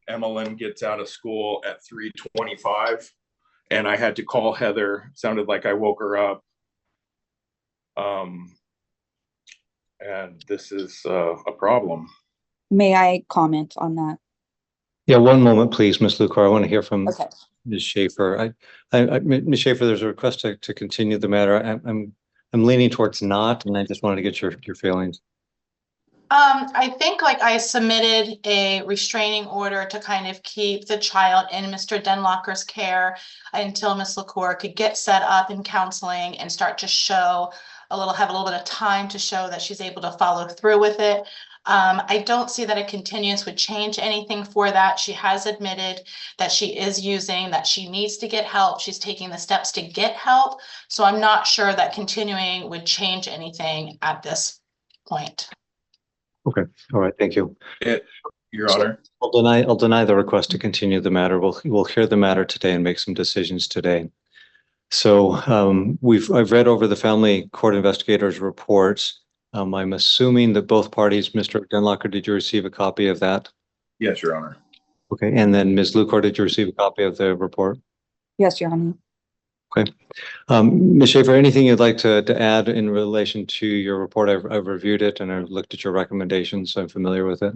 Emmeline gets out of school at 3:25, and I had to call Heather. Sounded like I woke her up. and this is a problem. May I comment on that? Yeah, one moment, please, Ms. Lucar. I want to hear from Okay. Ms. Schaefer. Ms. Schaefer, there's a request to continue the matter. I'm leaning towards not, and I just wanted to get your feelings. I think like I submitted a restraining order to kind of keep the child in Mr. Denlocker's care until Ms. LaCour could get set up in counseling and start to show have a little bit of time to show that she's able to follow through with it. I don't see that a continuance would change anything for that. She has admitted that she is using, that she needs to get help. She's taking the steps to get help. So I'm not sure that continuing would change anything at this point. Okay. All right. Thank you. Your Honor. I'll deny the request to continue the matter. We'll hear the matter today and make some decisions today. So I've read over the family court investigators' reports. I'm assuming that both parties, Mr. Denlocker, did you receive a copy of that? Yes, Your Honor. Okay. And then Ms. Lucar, did you receive a copy of the report? Yes, Your Honor. Okay. Ms. Schaefer, anything you'd like to add in relation to your report? I've reviewed it and I've looked at your recommendations, so I'm familiar with it.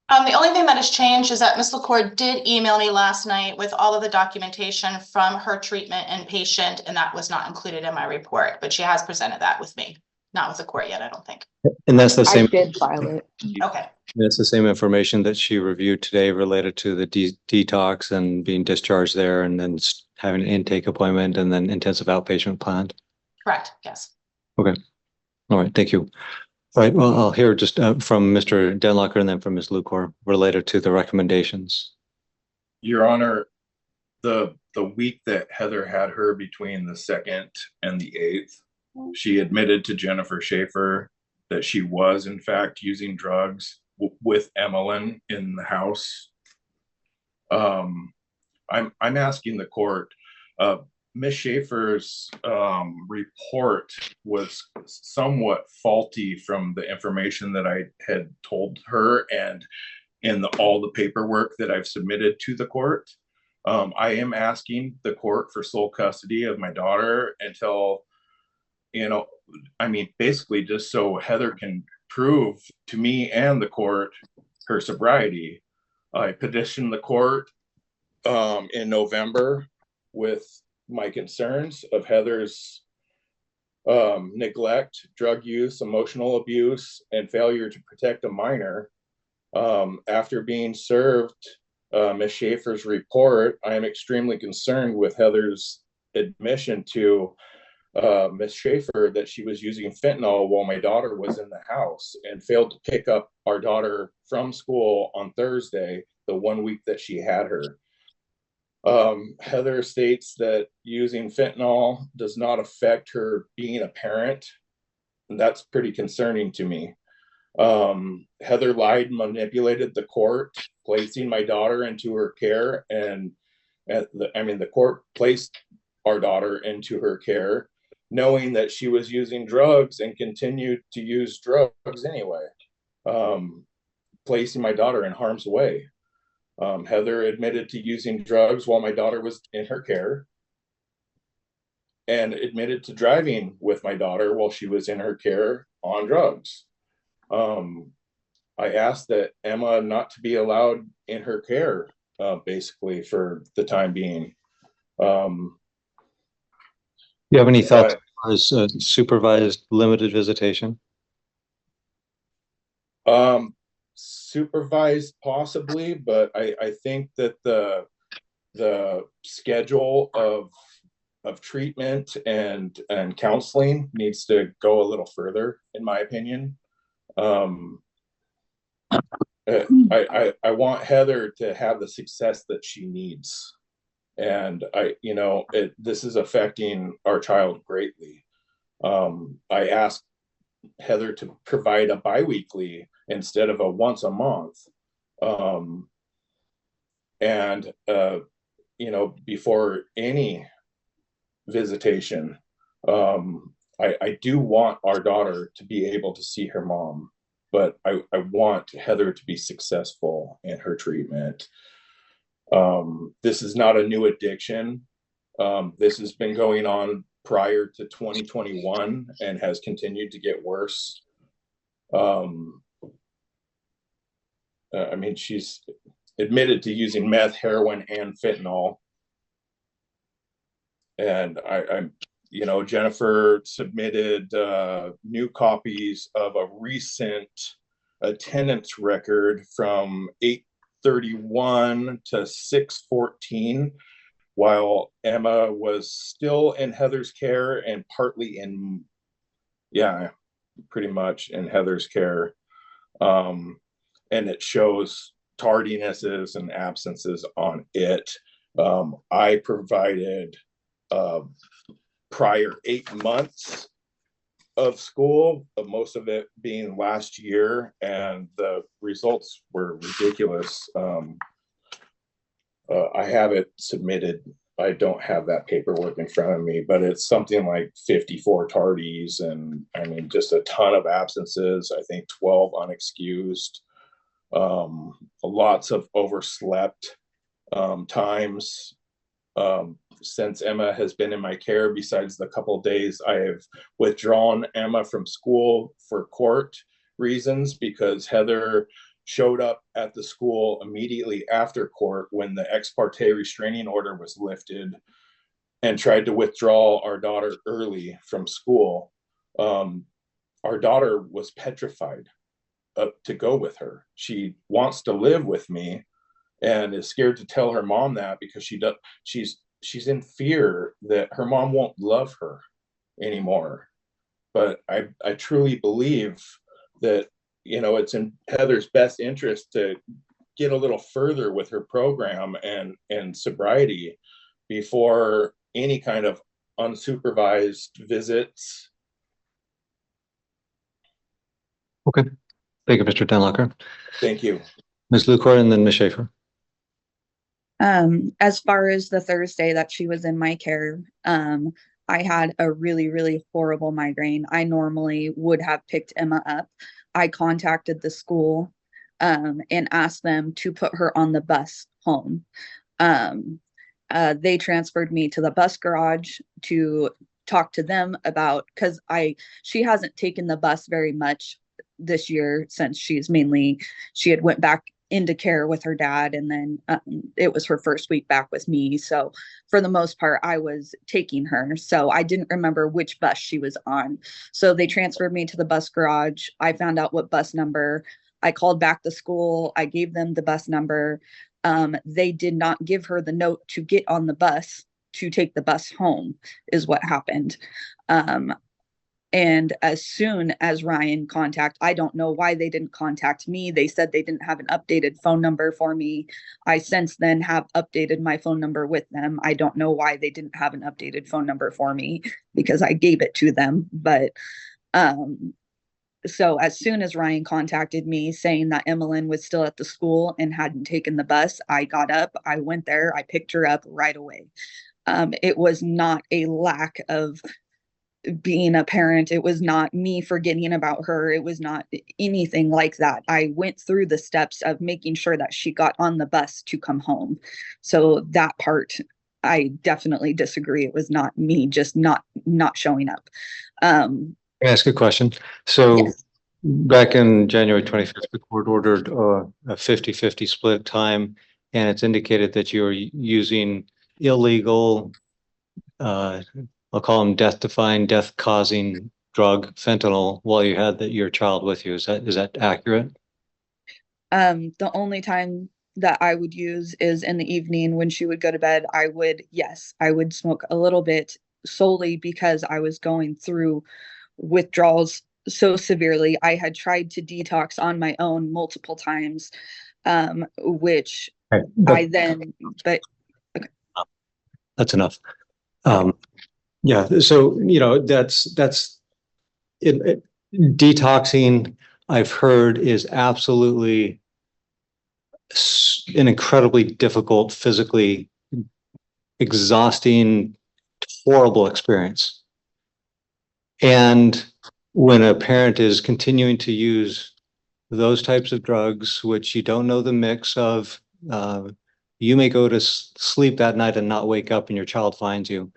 The only thing that has changed is that Ms. LaCour did email me last night with all of the documentation from her treatment and patient, and that was not included in my report, but she has presented that with me, not with the court yet, I don't think. And that's the same. I did file it. Okay. That's the same information that she reviewed today related to the detox and being discharged there and then having an intake appointment and then intensive outpatient planned. Correct. Yes. Okay. All right. Thank you. All right. Well, I'll hear just from Mr. Denlocker and then from Ms. Lucar related to the recommendations. Your Honor, the week that Heather had her between the 2nd and the 8th, she admitted to Jennifer Schaefer that she was in fact using drugs with Emmeline in the house. I'm asking the court, Ms. Schaefer's report was somewhat faulty from the information that I had told her and in all the paperwork that I've submitted to the court. I am asking the court for sole custody of my daughter until, basically just so Heather can prove to me and the court her sobriety. I petitioned the court in November with my concerns of Heather's neglect, drug use, emotional abuse, and failure to protect a minor. After being served Ms. Schaefer's report, I am extremely concerned with Heather's admission to Ms. Schaefer that she was using fentanyl while my daughter was in the house and failed to pick up our daughter from school on Thursday, the 1 week that she had her. Heather states that using fentanyl does not affect her being a parent, and that's pretty concerning to me. Heather lied and manipulated the court, placing my daughter into her care, and the court placed our daughter into her care, knowing that she was using drugs and continued to use drugs anyway, placing my daughter in harm's way. Heather admitted to using drugs while my daughter was in her care and admitted to driving with my daughter while she was in her care on drugs. I asked that Emma not to be allowed in her care, basically for the time being. Do you have any thoughts as supervised limited visitation? Supervised possibly, but I think that the schedule of treatment and counseling needs to go a little further, in my opinion. I want Heather to have the success that she needs, and this is affecting our child greatly. I asked Heather to provide a biweekly instead of a once a month, and before any visitation. I do want our daughter to be able to see her mom, but I want Heather to be successful in her treatment. This is not a new addiction. This has been going on prior to 2021 and has continued to get worse. I mean, she's admitted to using meth, heroin, and fentanyl. And I'm, you know, Jennifer submitted new copies of a recent attendance record from 8/31 to 6/14, while Emma was still in Heather's care and partly in, yeah, pretty much in Heather's care. And it shows tardinesses and absences on it. I provided prior 8 months of school, most of it being last year, and the results were ridiculous. I have it submitted. I don't have that paperwork in front of me, but it's something like 54 tardies, and I mean, just a ton of absences. I think 12 unexcused. Lots of overslept times. Since Emma has been in my care, besides the couple of days I have withdrawn Emma from school for court reasons, because Heather showed up at the school immediately after court when the ex parte restraining order was lifted and tried to withdraw our daughter early from school. Our daughter was petrified to go with her. She wants to live with me and is scared to tell her mom that, because she's in fear that her mom won't love her anymore. But I truly believe that, you know, it's in Heather's best interest to get a little further with her program and sobriety before any kind of unsupervised visits. Okay. Thank you, Mr. Denlocker. Thank you. Ms. Lucor and then Ms. Schaefer. As far as the Thursday that she was in my care, I had a really, really horrible migraine. I normally would have picked Emma up. I contacted the school and asked them to put her on the bus home. They transferred me to the bus garage to talk to them about, because she hasn't taken the bus very much this year, since she had went back into care with her dad, and then it was her first week back with me. So for the most part, I was taking her, so I didn't remember which bus she was on. So they transferred me to the bus garage. I found out what bus number. I called back the school. I gave them the bus number. They did not give her the note to get on the bus to take the bus home, is what happened. And as soon as Ryan I don't know why they didn't contact me. They said they didn't have an updated phone number for me. I since then have updated my phone number with them. I don't know why they didn't have an updated phone number for me, because I gave it to them. But so as soon as Ryan contacted me saying that Emmeline was still at the school and hadn't taken the bus, I got up, I went there, I picked her up right away. It was not a lack of being a parent. It was not me forgetting about her. It was not anything like that. I went through the steps of making sure that she got on the bus to come home. So that part, I definitely disagree. It was not me just not showing up. Can I ask a question? So Yes. back in January 25th, the court ordered a 50-50 split time, and it's indicated that you're using illegal, I'll call them death-defying, death-causing drug, fentanyl, while you had your child with you. Is that accurate? The only time that I would use is in the evening when she would go to bed. I would smoke a little bit, solely because I was going through withdrawals so severely. I had tried to detox on my own multiple times, which Okay. but That's enough. Yeah. So, you know, that's it. Detoxing, I've heard, is absolutely an incredibly difficult, physically exhausting, horrible experience. And when a parent is continuing to use those types of drugs, which you don't know the mix of, you may go to sleep that night and not wake up and your child finds you.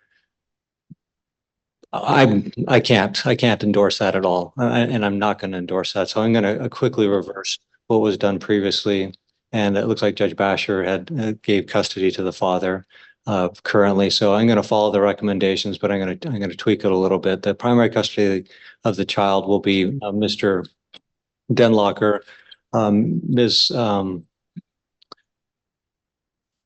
I can't endorse that at all, and I'm not going to endorse that. So I'm going to quickly reverse what was done previously, and it looks like Judge Basher had gave custody to the father currently. So I'm going to follow the recommendations, but I'm going to tweak it a little bit. The primary custody of the child will be Mr. Denlocker. Ms.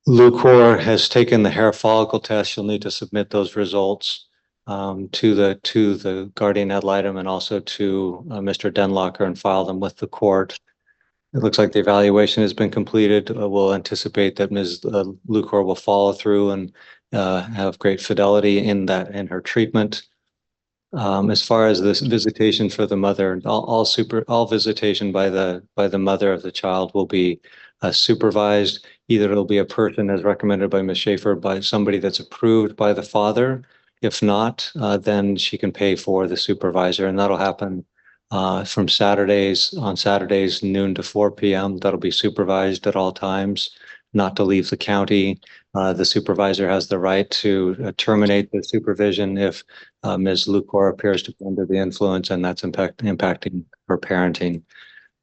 Lucor has taken the hair follicle test. She'll need to submit those results to the guardian ad litem and also to Mr. Denlocker and file them with the court. It looks like the evaluation has been completed. We'll anticipate that Ms. Lucor will follow through and have great fidelity in her treatment. As far as this visitation for the mother, all visitation by the mother of the child will be supervised. Either it'll be a person as recommended by Ms. Schaefer, by somebody that's approved by the father. If not, then she can pay for the supervisor, and that'll happen from on Saturdays noon to 4 p.m. That'll be supervised at all times, not to leave the county. The supervisor has the right to terminate the supervision if Ms. Lucor appears to be under the influence, and that's impacting her parenting.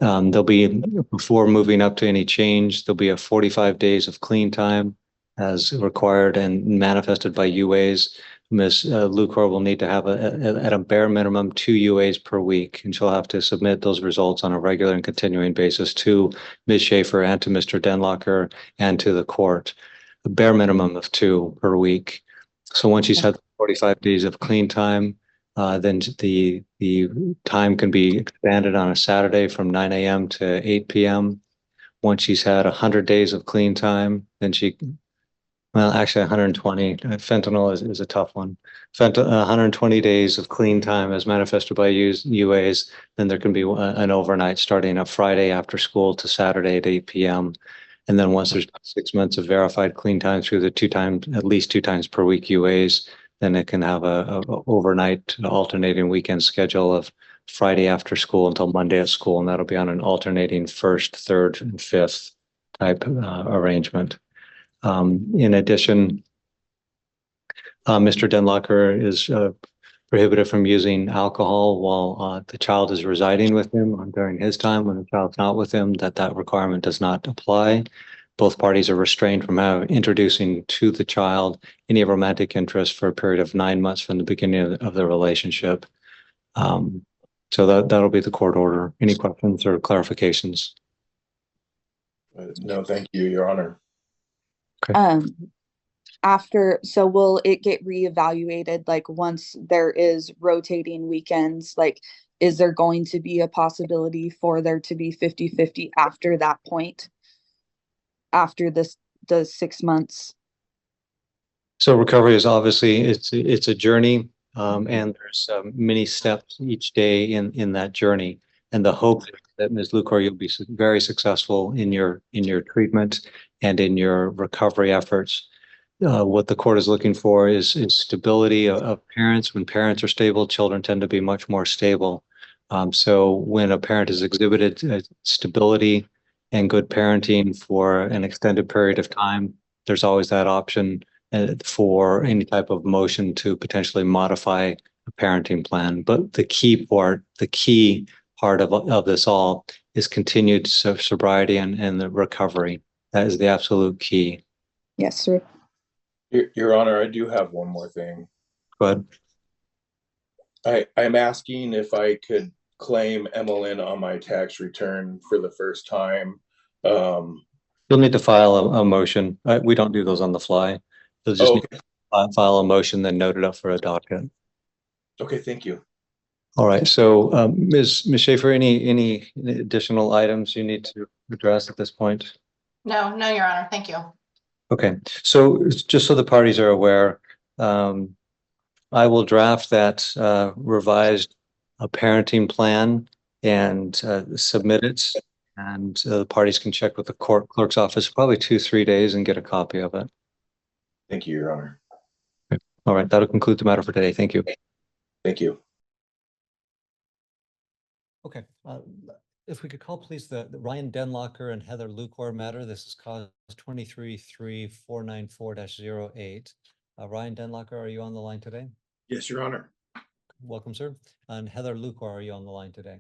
There'll be, before moving up to any change, there'll be a 45 days of clean time as required and manifested by UAs. Ms. Lucor will need to have at a bare minimum 2 UAs per week, and she'll have to submit those results on a regular and continuing basis to Ms. Schaefer and to Mr. Denlocker and to the court. A bare minimum of 2 per week. So once she's had 45 days of clean time, then the time can be expanded on a Saturday from 9 a.m. to 8 p.m. Once she's had 100 days of clean time, then actually 120. Fentanyl is a tough one. 120 days of clean time as manifested by UAs, then there can be an overnight starting a Friday after school to Saturday at 8 p.m. And then once there's 6 months of verified clean time through the at least 2 times per week UAs, then it can have a overnight alternating weekend schedule of Friday after school until Monday at school. And that'll be on an alternating 1st, 3rd, and 5th type arrangement. In addition, Mr. Denlocker is prohibited from using alcohol while the child is residing with him during his time. When the child's not with him, that requirement does not apply. Both parties are restrained from introducing to the child any romantic interest for a period of 9 months from the beginning of the relationship. So that'll be the court order. Any questions or clarifications? No, thank you, Your Honor. Okay. So will it get reevaluated, like once there is rotating weekends, like is there going to be a possibility for there to be 50-50 after that point, after the 6 months? So recovery is obviously, it's a journey, and there's many steps each day in that journey. And the hope is that Ms. Lucor, you'll be very successful in your treatment and in your recovery efforts. What the court is looking for is stability of parents. When parents are stable, children tend to be much more stable. So when a parent has exhibited stability and good parenting for an extended period of time, there's always that option for any type of motion to potentially modify a parenting plan. But the key part of this all is continued sobriety and the recovery. That is the absolute key. Yes, sir. Your Honor, I do have one more thing. Go ahead. I'm asking if I could claim MLN on my tax return for the first time. You'll need to file a motion. We don't do those on the fly. You'll just need to file a motion, then note it up for a docket. Okay, thank you. All right. So, Ms. Schaefer, any additional items you need to address at this point? No, Your Honor. Thank you. Okay. So just so the parties are aware, I will draft that revised parenting plan and submit it. And the parties can check with the court clerk's office probably 2-3 days and get a copy of it. Thank you, Your Honor. Okay. All right. That'll conclude the matter for today. Thank you. Thank you. Okay. If we could call please the Ryan Denlocker and Heather Lucor matter. This is cause 23-3494-08. Ryan Denlocker, are you on the line today? Yes, Your Honor. welcome, sir. And Heather Lucor, are you on the line today?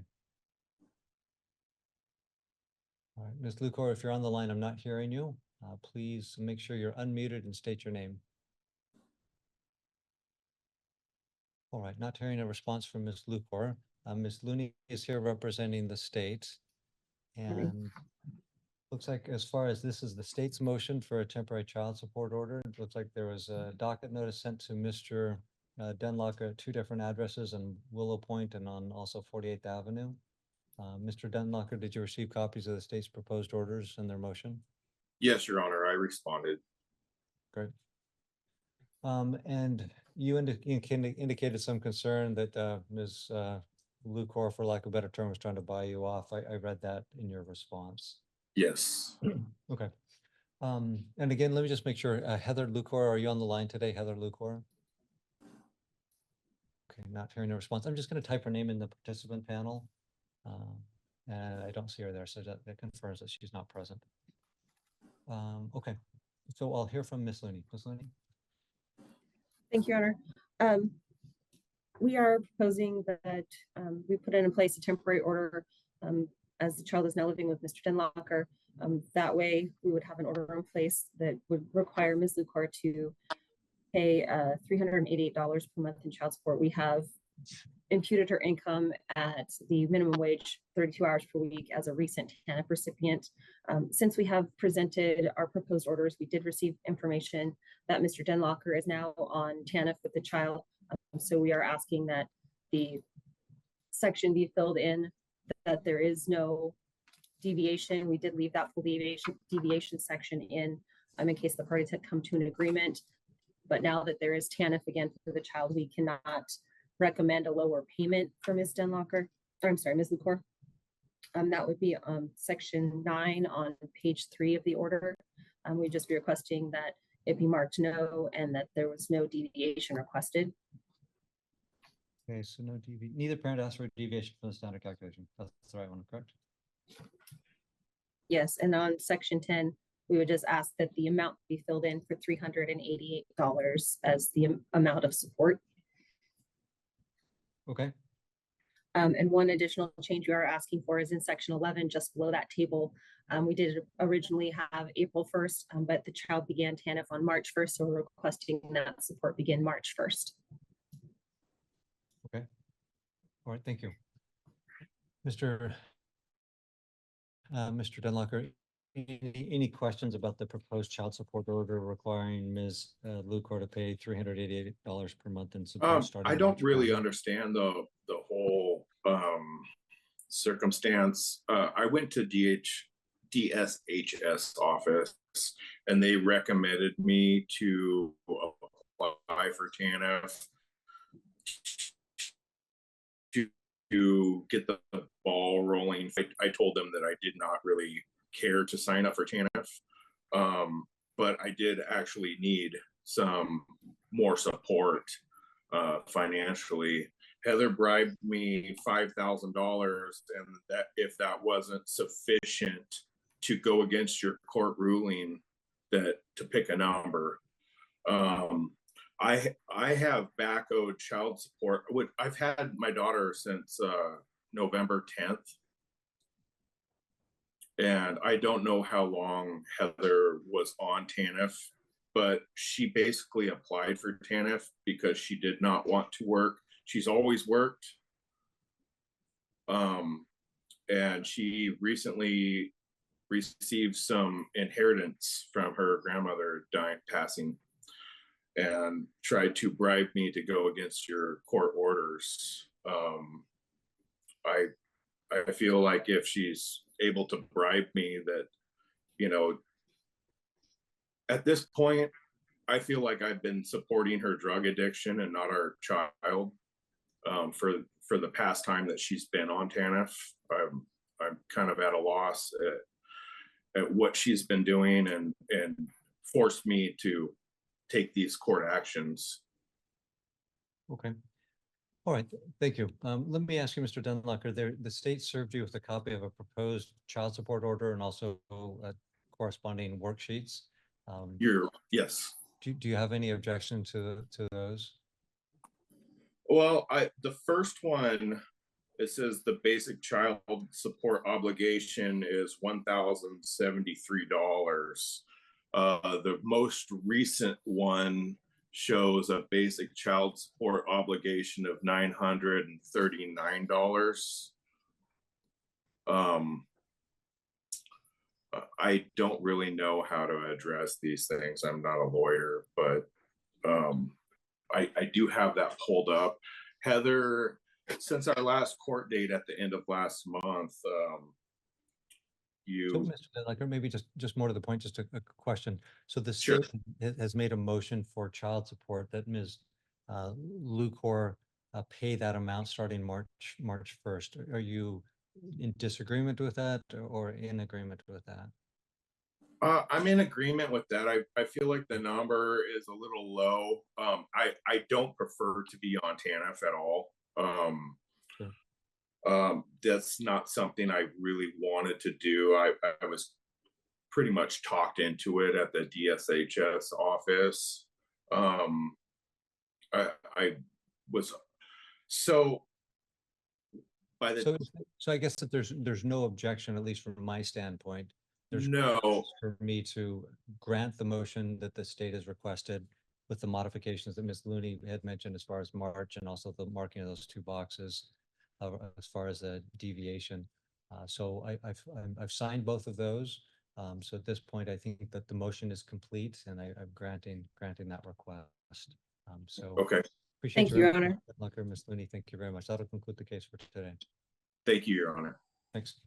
All right, Ms. Lucor, if you're on the line, I'm not hearing you. Please make sure you're unmuted and state your name. All right, not hearing a response from Ms. Lucor. Ms. Looney is here representing the state. And looks like as far as this is the state's motion for a temporary child support order, it looks like there was a docket notice sent to Mr. Denlocker at 2 different addresses on Willow Point and on also 48th Avenue. Mr. Denlocker, did you receive copies of the state's proposed orders and their motion? Yes, Your Honor, I responded. Great. And you indicated some concern that Ms. Lucor, for lack of a better term, was trying to buy you off. I read that in your response. Yes. Okay. And again, let me just make sure, Heather Lucor, are you on the line today, Heather Lucor? Okay, not hearing a response. I'm just going to type her name in the participant panel. And I don't see her there, so that confirms that she's not present. Okay, so I'll hear from Ms. Looney. Ms. Looney? Thank you, Your Honor. We are proposing that we put in place a temporary order as the child is now living with Mr. Denlocker. That way, we would have an order in place that would require Ms. Lucor to pay $388 per month in child support. We have imputed her income at the minimum wage, 32 hours per week, as a recent TANF recipient. Since we have presented our proposed orders, we did receive information that Mr. Denlocker is now on TANF with the child. So we are asking that the section be filled in, that there is no deviation. We did leave that full deviation section in case the parties had come to an agreement. But now that there is TANF again for the child, we cannot recommend a lower payment for Ms. Denlocker, or I'm sorry, Ms. Lucor. That would be section 9 on page 3 of the order. We'd just be requesting that it be marked no and that there was no deviation requested. Okay, so no deviation. Neither parent asked for a deviation from the standard calculation. That's the right one, correct? Yes, and on section 10, we would just ask that the amount be filled in for $388 as the amount of support. Okay. And one additional change we are asking for is in section 11, just below that table. We did originally have April 1st, but the child began TANF on March 1st, so we're requesting that support begin March 1st. Okay. All right, thank you. Mr. Denlocker, any questions about the proposed child support order requiring Ms. Lucor to pay $388 per month in support starting? I don't really understand the whole circumstance. I went to DSHS office and they recommended me to apply for TANF to get the ball rolling. I told them that I did not really care to sign up for TANF, but I did actually need some more support financially. Heather bribed me $5,000, and that if that wasn't sufficient to go against your court ruling, that to pick a number. I have back owed child support. I've had my daughter since November 10th. And I don't know how long Heather was on TANF, but she basically applied for TANF because she did not want to work. She's always worked. And she recently received some inheritance from her grandmother passing, and tried to bribe me to go against your court orders. I feel like if she's able to bribe me, that, you know, at this point, I feel like I've been supporting her drug addiction and not our child for the past time that she's been on TANF. I'm kind of at a loss at what she's been doing and forced me to take these court actions. Okay. All right, thank you. Let me ask you, Mr. Denlocker, the state served you with a copy of a proposed child support order and also corresponding worksheets. Yes. Do you have any objection to those? Well, the first one, it says the basic child support obligation is $1,073. The most recent one shows a basic child support obligation of $939. I don't really know how to address these things. I'm not a lawyer, but I do have that pulled up. Heather, since our last court date at the end of last month, So, Mr. Denlacker, maybe just more to the point, just a question. So the Sure. state has made a motion for child support that Ms. Lucor pay that amount starting March 1st. Are you in disagreement with that or in agreement with that? I'm in agreement with that. I feel like the number is a little low. I don't prefer to be on TANF at all. Sure. That's not something I really wanted to do. I was pretty much talked into it at the DSHS office. I was so by the So I guess that there's no objection, at least from my standpoint. There's no for me to grant the motion that the state has requested with the modifications that Ms. Looney had mentioned as far as March and also the marking of those 2 boxes as far as the deviation. So I've signed both of those. So at this point, I think that the motion is complete and I'm granting that request. So okay. appreciate Thank you, Your Honor. Lucker, Ms. Looney, thank you very much. That'll conclude the case for today. Thank you, Your Honor. Thanks.